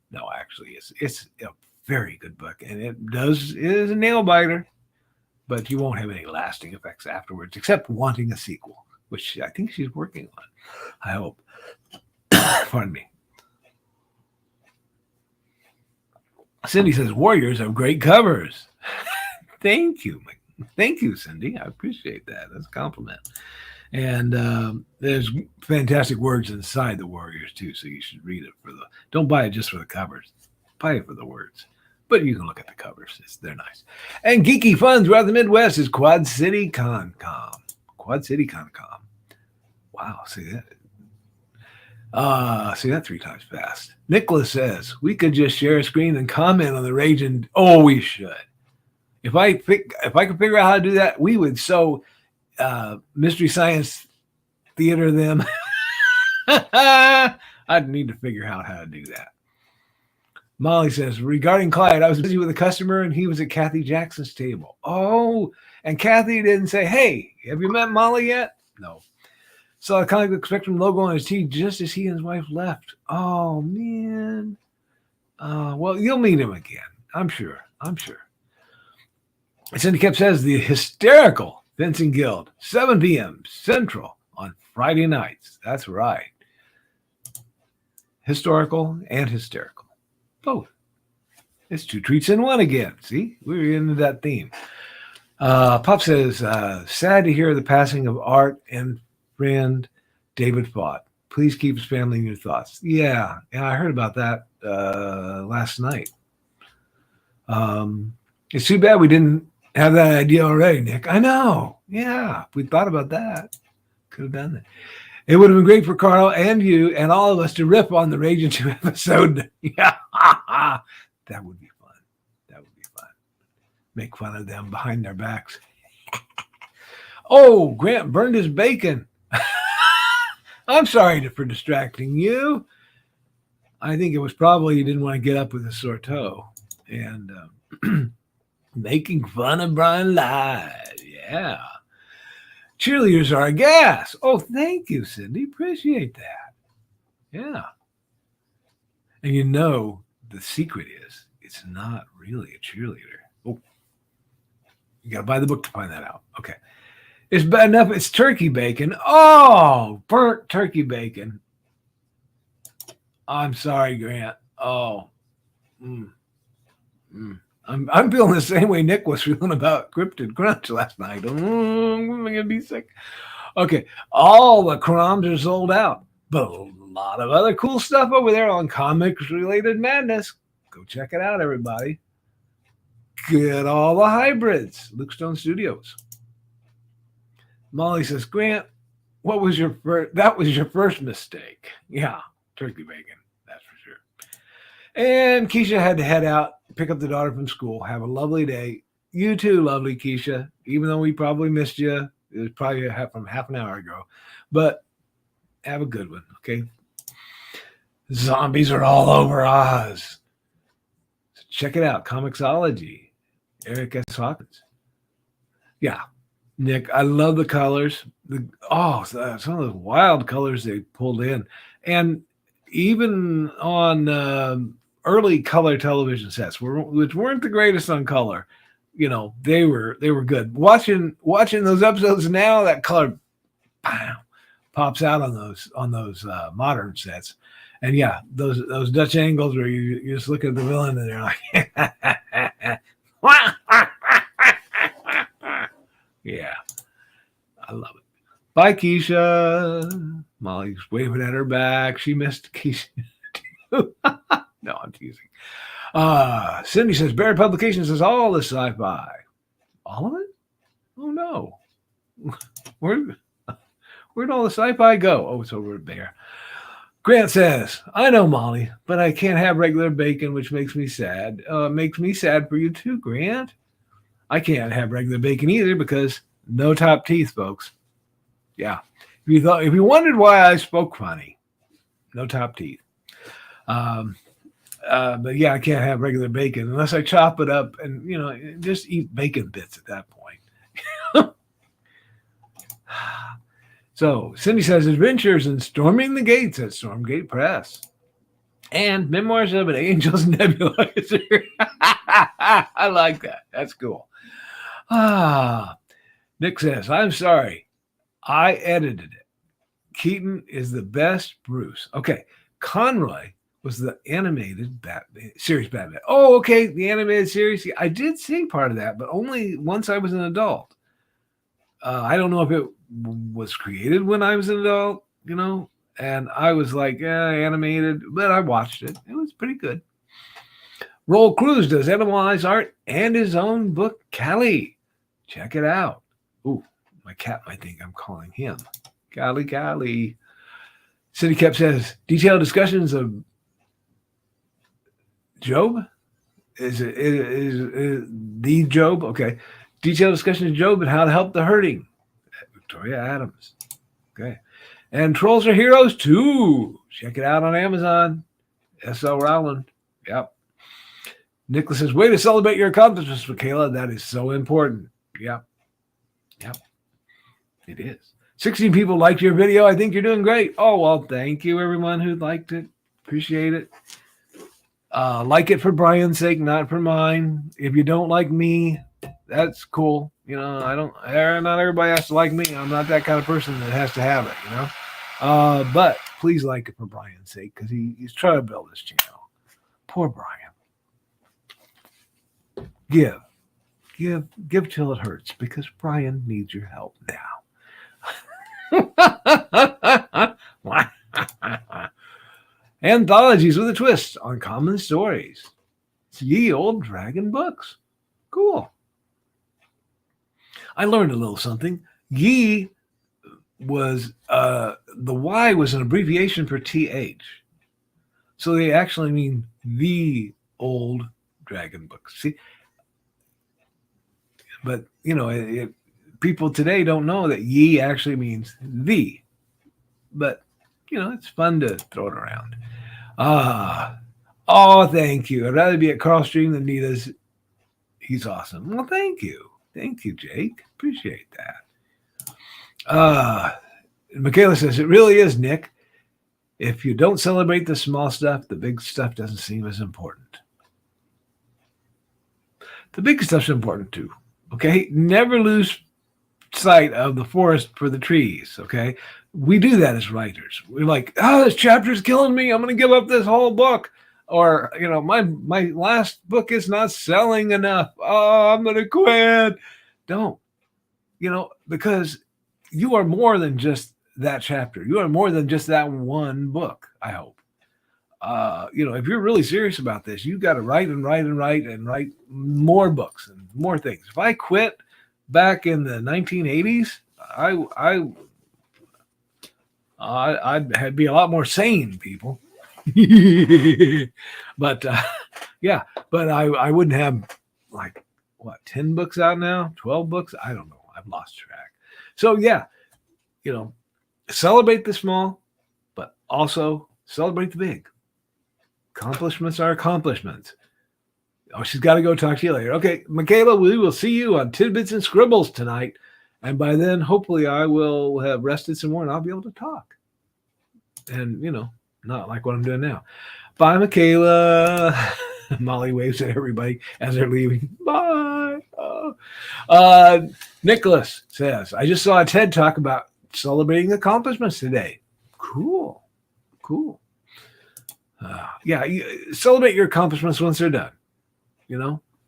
No, actually, it's a very good book. And it is a nail biter, but you won't have any lasting effects afterwards, except wanting a sequel, which I think she's working on. I hope. Pardon me. Cindy says, Warriors have great covers. Thank you. Thank you, Cindy. I appreciate that. That's a compliment. And there's fantastic words inside the Warriors, too, so you should read it don't buy it just for the covers. Buy it for the words. But you can look at the covers. They're nice. And Geeky Fun throughout the Midwest is Quad City Con-Com. Quad City Con-Com. Wow, see that? See that 3 times fast. Nicholas says, we could just share a screen and comment on the rage, and we should. If I could figure out how to do that, we would so Mystery Science Theater them. I'd need to figure out how to do that. Molly says, regarding Clyde, I was busy with a customer and he was at Kathy Jackson's table. Oh, and Kathy didn't say, hey, have you met Molly yet? No. Saw the Comic Book Spectrum logo on his tee just as he and his wife left. Oh, man. Well, you'll meet him again. I'm sure. Syndicate says the Hysterical Fencing Guild, 7 p.m. Central on Friday nights. That's right. Historical and hysterical. Both. It's 2 treats in 1 again. See? We're into that theme. Pop says, sad to hear the passing of Art and friend David Fott. Please keep his family in your thoughts. Yeah, I heard about that last night. It's too bad we didn't have that idea already, Nick. I know. Yeah, we thought about that. Could have done that. It would have been great for Carl and you and all of us to riff on the Raging 2 episode. Yeah, that would be fun. Make fun of them behind their backs. Oh, Grant burned his bacon. I'm sorry for distracting you. I think it was probably he didn't want to get up with a sore toe. And making fun of Brian live. Yeah. Cheerleaders are a gas. Oh, thank you, Cindy. Appreciate that. Yeah. And you know, the secret is it's not really a cheerleader. Oh, you got to buy the book to find that out. Okay. It's bad enough. It's turkey bacon. Oh, burnt turkey bacon. I'm sorry, Grant. Oh, I'm feeling the same way Nick was feeling about Cryptid Crunch last night. I'm going to be sick. Okay. All the crumbs are sold out, but a lot of other cool stuff over there on comics-related madness. Go check it out, everybody. Get all the hybrids. Luke Stone Studios. Molly says, Grant, what was your first? That was your first mistake. Yeah, turkey bacon. That's for sure. And Keisha had to head out, pick up the daughter from school. Have a lovely day. You too, lovely Keisha. Even though we probably missed you, it was probably from half an hour ago. But have a good one, okay? Zombies are all over Oz. So check it out. Comixology. Eric S. Hawkins. Yeah. Nick, I love the colors. Some of those wild colors they pulled in. And even on early color television sets, which weren't the greatest on color, you know, they were good. Watching those episodes now, that color pops out on those modern sets. And yeah, those Dutch angles where you just look at the villain and they're like, yeah, I love it. Bye, Keisha. Molly's waving at her back. She missed Keisha too. No, I'm teasing. Cindy says, Barrett Publications is all the sci-fi. All of it? Oh, no. Where'd all the sci-fi go? Oh, it's over there. Grant says, I know, Molly, but I can't have regular bacon, which makes me sad. Makes me sad for you too, Grant. I can't have regular bacon either because no top teeth, folks. Yeah. If you wondered why I spoke funny, no top teeth. But yeah, I can't have regular bacon unless I chop it up and, you know, just eat bacon bits at that point. So Cindy says Adventures in Storming the Gates at Stormgate Press and Memoirs of an Angel's Nebulizer. I like that. That's cool. Nick says, I'm sorry. I edited it. Keaton is the best Bruce. Okay. Conroy was the animated series Batman. Oh, okay. The animated series. I did see part of that, but only once I was an adult. I don't know if it was created when I was an adult, you know, and I was like, animated, but I watched it. It was pretty good. Roll Cruz does animalized art and his own book, Callie. Check it out. Ooh, my cat might think I'm calling him. Callie. City Cap says, detailed discussions of Job? Is the Job? Okay. Detailed discussion of Job and how to help the hurting. Victoria Adams. Okay. And Trolls Are Heroes too. Check it out on Amazon. S.L. Rowland. Yep. Nicholas says, way to celebrate your accomplishments, Michaela. That is so important. Yep. It is. 16 people liked your video. I think you're doing great. Oh, well, thank you, everyone who liked it. Appreciate it. Like it for Brian's sake, not for mine. If you don't like me, that's cool. You know, not everybody has to like me. I'm not that kind of person that has to have it, you know. But please like it for Brian's sake because he's trying to build this channel. Poor Brian. Give till it hurts because Brian needs your help now. Anthologies with a twist on common stories. It's Ye Old Dragon books. Cool. I learned a little something. Ye was the Y was an abbreviation for TH. So they actually mean the old dragon books. See? But, you know, people today don't know that ye actually means the. But, you know, it's fun to throw it around. Oh, thank you. I'd rather be at Carl's stream than Nita's. He's awesome. Well, thank you. Thank you, Jake. Appreciate that. Michaela says, it really is, Nick. If you don't celebrate the small stuff, the big stuff doesn't seem as important. The big stuff's important too. Okay? Never lose sight of the forest for the trees. Okay? We do that as writers. We're like, oh, this chapter's killing me. I'm going to give up this whole book. Or, my last book is not selling enough. Oh, I'm going to quit. Don't. Because you are more than just that chapter. You are more than just that one book, I hope. If you're really serious about this, you've got to write and write and write and write more books and more things. If I quit back in the 1980s, I'd be a lot more sane, people. But I wouldn't have 10 books out now, 12 books. I don't know. I've lost track. So celebrate the small, but also celebrate the big. Accomplishments are accomplishments. Oh, she's got to go. Talk to you later. Okay, Michaela, we will see you on Tidbits and Scribbles tonight. And by then, hopefully, I will have rested some more and I'll be able to talk. And, not like what I'm doing now. Bye, Michaela. Molly waves at everybody as they're leaving. Bye. Nicholas says, I just saw a TED Talk about celebrating accomplishments today. Cool. Celebrate your accomplishments once they're done.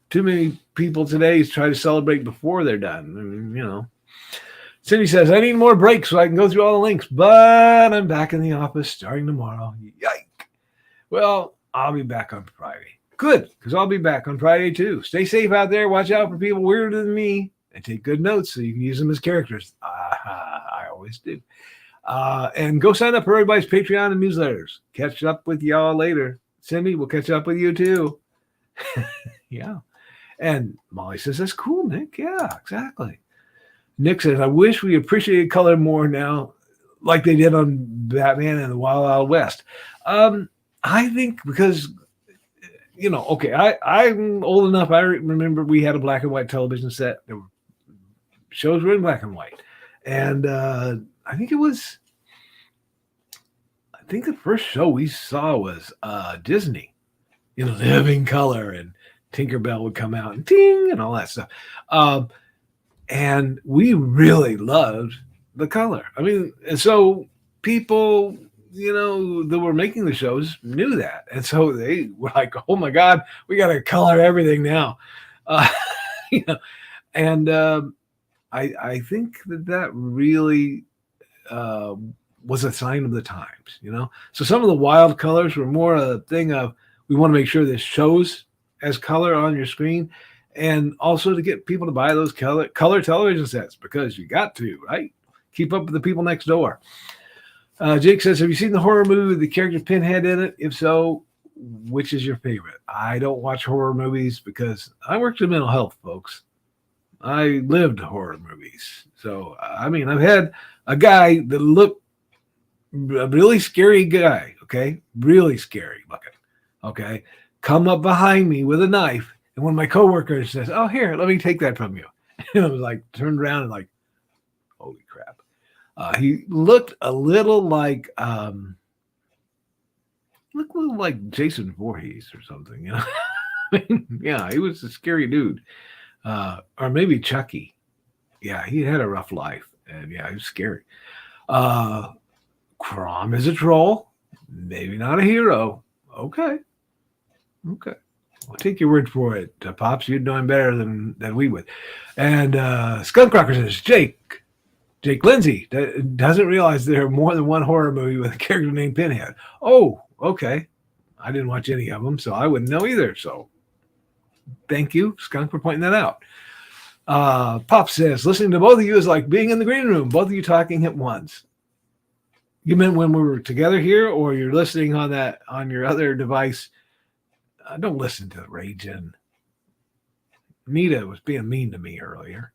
Too many people today try to celebrate before they're done. Cindy says, I need more breaks so I can go through all the links, but I'm back in the office starting tomorrow. Yike. Well, I'll be back on Friday. Good, because I'll be back on Friday too. Stay safe out there. Watch out for people weirder than me and take good notes so you can use them as characters. I always do. And go sign up for everybody's Patreon and newsletters. Catch up with y'all later. Cindy, we'll catch up with you too. Yeah. And Molly says, that's cool, Nick. Yeah, exactly. Nick says, I wish we appreciated color more now, like they did on Batman and the Wild Wild West. I think because, I'm old enough. I remember we had a black and white television set. Shows were in black and white. And I think the first show we saw was Disney in living color, and Tinkerbell would come out and ting and all that stuff. And we really loved the color. And so people, that were making the shows knew that. And so they were like, oh my God, we got to color everything now. And I think that really was a sign of the times, So some of the wild colors were more a thing of, we want to make sure this shows as color on your screen, and also to get people to buy those color television sets, because you got to, right? Keep up with the people next door. Jake says, have you seen the horror movie with the character Pinhead in it? If so, which is your favorite? I don't watch horror movies because I worked in mental health, folks. I lived horror movies. So, I've had a guy that looked a really scary guy, okay? Really scary looking, okay? Come up behind me with a knife. And one of my coworkers says, oh, here, let me take that from you. And I was like, turned around and like, holy crap. He looked a little like, Jason Voorhees or something, Yeah, he was a scary dude. Or maybe Chucky. Yeah, he had a rough life. And yeah, he was scary. Crom is a troll. Maybe not a hero. Okay. I'll take your word for it, Pops. You'd know him better than we would. And Skunk Rocker says, Jake Lindsay doesn't realize there are more than one horror movie with a character named Pinhead. Oh, okay. I didn't watch any of them, so I wouldn't know either. So thank you, Skunk, for pointing that out. Pop says, listening to both of you is like being in the green room, both of you talking at once. You meant when we were together here, or you're listening on your other device? Don't listen to Ragin. Nita was being mean to me earlier.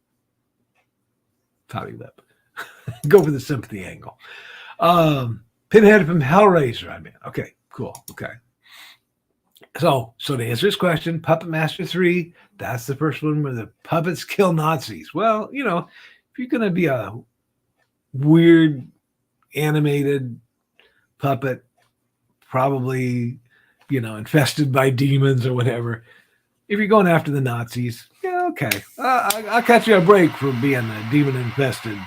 Toddy lip. Go for the sympathy angle. Pinhead from Hellraiser, I mean. Okay, Cool. Okay. So to answer this question, Puppet Master 3, that's the first one where the puppets kill Nazis. Well, if you're going to be a weird animated puppet, probably, infested by demons or whatever, if you're going after the Nazis, yeah, okay. I'll catch you a break for being a demon-infested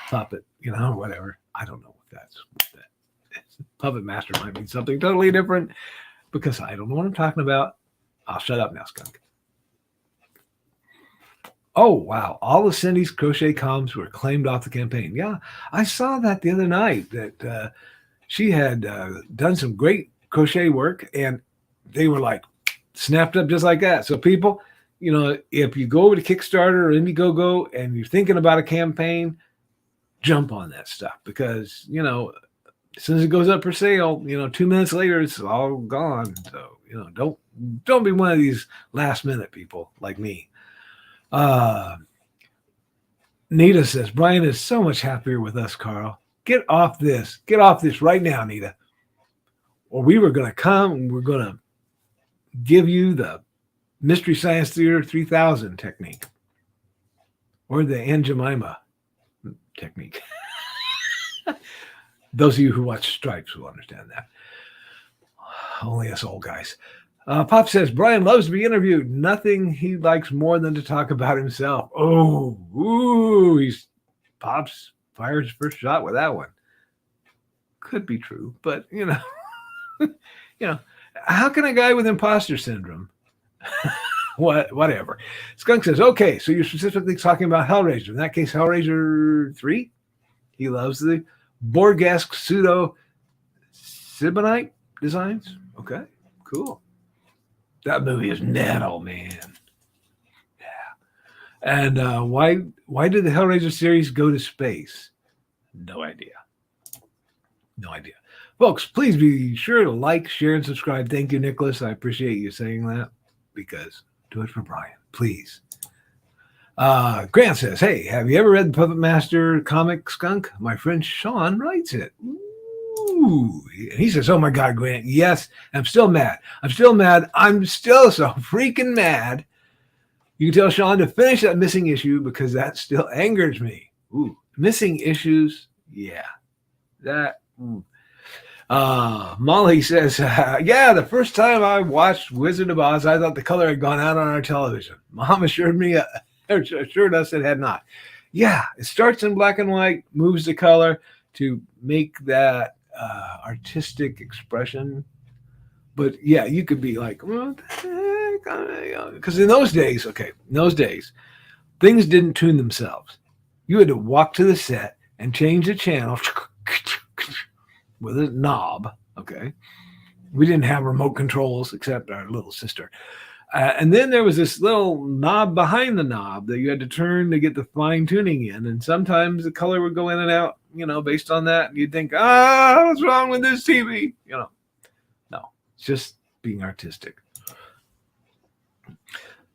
puppet, whatever. I don't know what that Puppet Master might mean something totally different because I don't know what I'm talking about. I'll shut up now, Skunk. Oh, wow. All of Cindy's crochet comms were claimed off the campaign. Yeah, I saw that the other night that she had done some great crochet work and they were like snapped up just like that. So people, if you go over to Kickstarter or Indiegogo and you're thinking about a campaign, jump on that stuff because, as soon as it goes up for sale, 2 minutes later, it's all gone. So, don't be one of these last minute people like me. Nita says, Brian is so much happier with us, Carl. Get off this right now, Nita. Or we were going to come and we're going to give you the Mystery Science Theater 3000 technique or the Aunt Jemima technique. Those of you who watch Stripes will understand that. Only us old guys. Pop says, Brian loves to be interviewed. Nothing he likes more than to talk about himself. Pops fires his first shot with that one. Could be true, but, how can a guy with imposter syndrome? Whatever. Skunk says, okay, so you're specifically talking about Hellraiser. In that case, Hellraiser 3? He loves the Borgesque pseudo Sibonite designs. Okay, cool. That movie is nettle, man. Yeah. And why did the Hellraiser series go to space? No idea. Folks, please be sure to like, share, and subscribe. Thank you, Nicholas. I appreciate you saying that because do it for Brian, please. Grant says, hey, have you ever read the Puppet Master comic, Skunk? My friend Sean writes it. Ooh. He says, oh my God, Grant, yes, I'm still mad. I'm still so freaking mad. You can tell Sean to finish that missing issue because that still angers me. Ooh, missing issues, yeah. That, Molly says, yeah, the first time I watched Wizard of Oz, I thought the color had gone out on our television. Mom assured us it had not. Yeah, it starts in black and white, moves to color to make that artistic expression. But yeah, you could be like, what the heck? Because in those days, things didn't tune themselves. You had to walk to the set and change the channel with a knob. Okay. We didn't have remote controls except our little sister. And then there was this little knob behind the knob that you had to turn to get the fine tuning in. And sometimes the color would go in and out, based on that. And you'd think, what's wrong with this TV? No, it's just being artistic.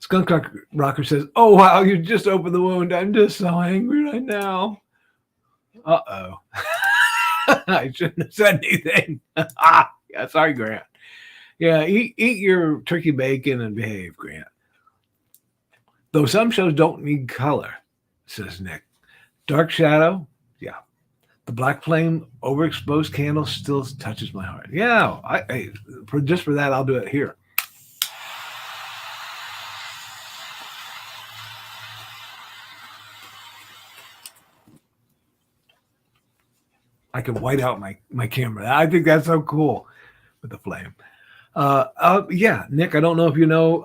Skunk Rocker says, oh, wow, you just opened the wound. I'm just so angry right now. Uh-oh. I shouldn't have said anything. Yeah, sorry, Grant. Yeah, eat your turkey bacon and behave, Grant. Though some shows don't need color, says Nick. Dark Shadow, yeah. The Black Flame overexposed candle still touches my heart. Yeah, just for that, I'll do it here. I can white out my camera. I think that's so cool with the flame. Yeah, Nick, I don't know if you know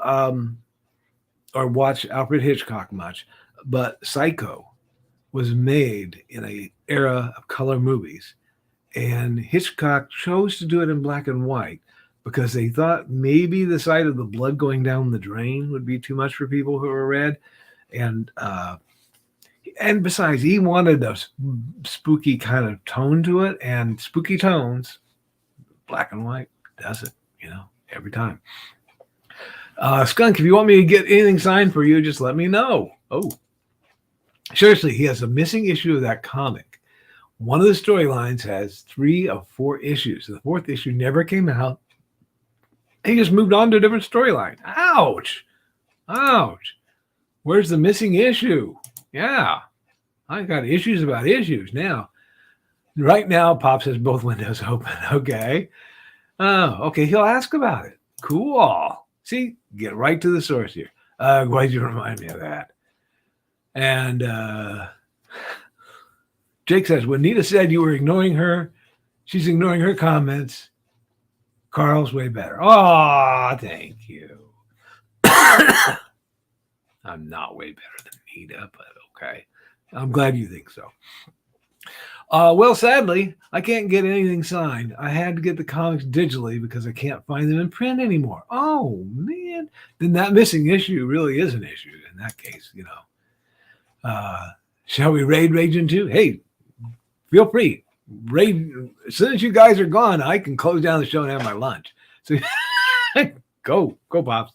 or watch Alfred Hitchcock much, but Psycho was made in an era of color movies. And Hitchcock chose to do it in black and white because they thought maybe the sight of the blood going down the drain would be too much for people who were red. And besides, he wanted a spooky kind of tone to it, and spooky tones, black and white does it, every time. Skunk, if you want me to get anything signed for you, just let me know. Oh, seriously, he has a missing issue of that comic. One of the storylines has 3 of 4 issues. The 4th issue never came out. He just moved on to a different storyline. Ouch. Ouch. Where's the missing issue? Yeah. I got issues about issues now. Right now, Pops has both windows open. Okay. Oh, okay. He'll ask about it. Cool. See, get right to the source here. Glad you remind me of that. And Jake says, when Nita said you were ignoring her, she's ignoring her comments. Carl's way better. Oh, thank you. I'm not way better than Nita, but okay. I'm glad you think so. Well, sadly, I can't get anything signed. I had to get the comics digitally because I can't find them in print anymore. Oh, man. Then that missing issue really is an issue in that case, you know. Shall we raid Raging 2? Hey, feel free. Raid. As soon as you guys are gone, I can close down the show and have my lunch. So go, Pops.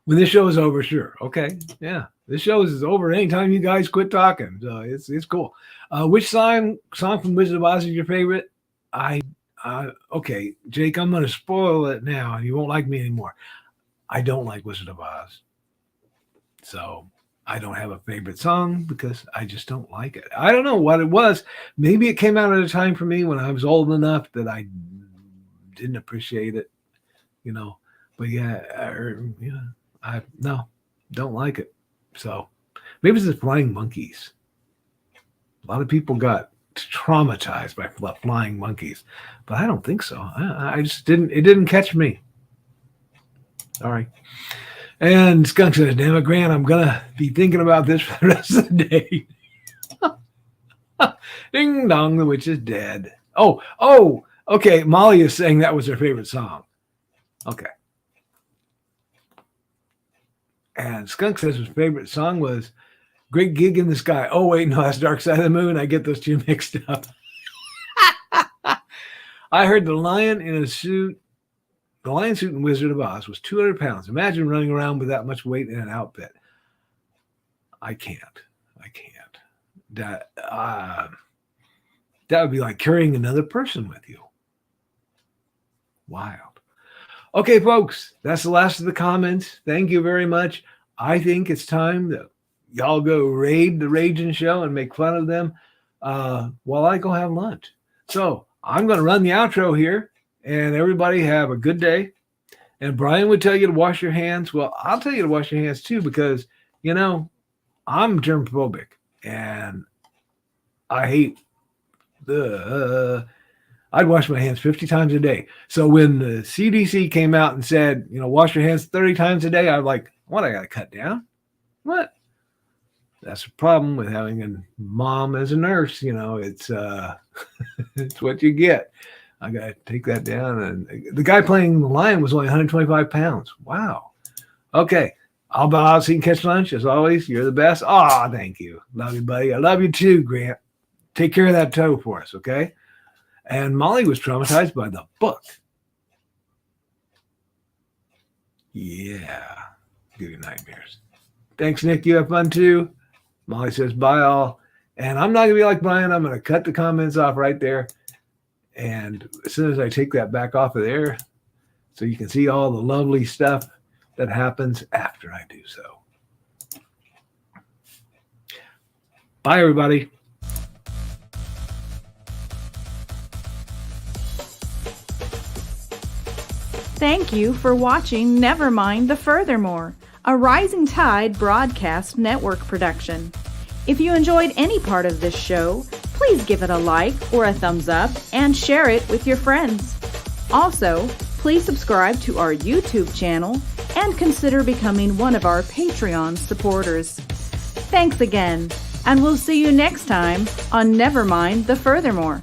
When this show is over, sure. Okay. Yeah. This show is over anytime you guys quit talking. So it's cool. Which song from Wizard of Oz is your favorite? Okay, Jake, I'm going to spoil it now, and you won't like me anymore. I don't like Wizard of Oz. So I don't have a favorite song because I just don't like it. I don't know what it was. Maybe it came out at a time for me when I was old enough that I didn't appreciate it, you know. But I don't like it. So maybe it's the flying monkeys. A lot of people got traumatized by flying monkeys, but I don't think so. I just didn't. It didn't catch me. All right. And Skunk says, "Damn it, Grant, I'm gonna be thinking about this for the rest of the day." Ding dong, the witch is dead. Oh, okay. Molly is saying that was her favorite song. Okay. And Skunk says his favorite song was Great Gig in the Sky. Oh, wait, no, that's Dark Side of the Moon. I get those two mixed up. I heard the lion suit in Wizard of Oz was 200 pounds. Imagine running around with that much weight in an outfit. I can't. That would be like carrying another person with you. Wild. Okay, folks, that's the last of the comments. Thank you very much. I think it's time that y'all go raid the Raging Show and make fun of them while I go have lunch. So I'm going to run the outro here, and everybody have a good day. And Brian would tell you to wash your hands. Well, I'll tell you to wash your hands too because, you know, I'm germphobic, and I hate I'd wash my hands 50 times a day. So when the CDC came out and said, you know, wash your hands 30 times a day, I was like, what, I got to cut down? What? That's a problem with having a mom as a nurse. You know, it's it's what you get. I got to take that down. And the guy playing the lion was only 125 pounds. Wow. Okay. I'll bow out so you can catch lunch. As always, you're the best. Oh, thank you. Love you, buddy. I love you too, Grant. Take care of that toe for us, okay? And Molly was traumatized by the book. Yeah. Give you nightmares. Thanks, Nick. You have fun too. Molly says, bye all. And I'm not going to be like Brian. I'm going to cut the comments off right there. And as soon as I take that back off of there, so you can see all the lovely stuff that happens after I do so. Bye, everybody. Thank you for watching Nevermind the Furthermore, a Rising Tide Broadcast Network production. If you enjoyed any part of this show, please give it a like or a thumbs up and share it with your friends. Also, please subscribe to our YouTube channel and consider becoming one of our Patreon supporters. Thanks again, and we'll see you next time on Nevermind the Furthermore.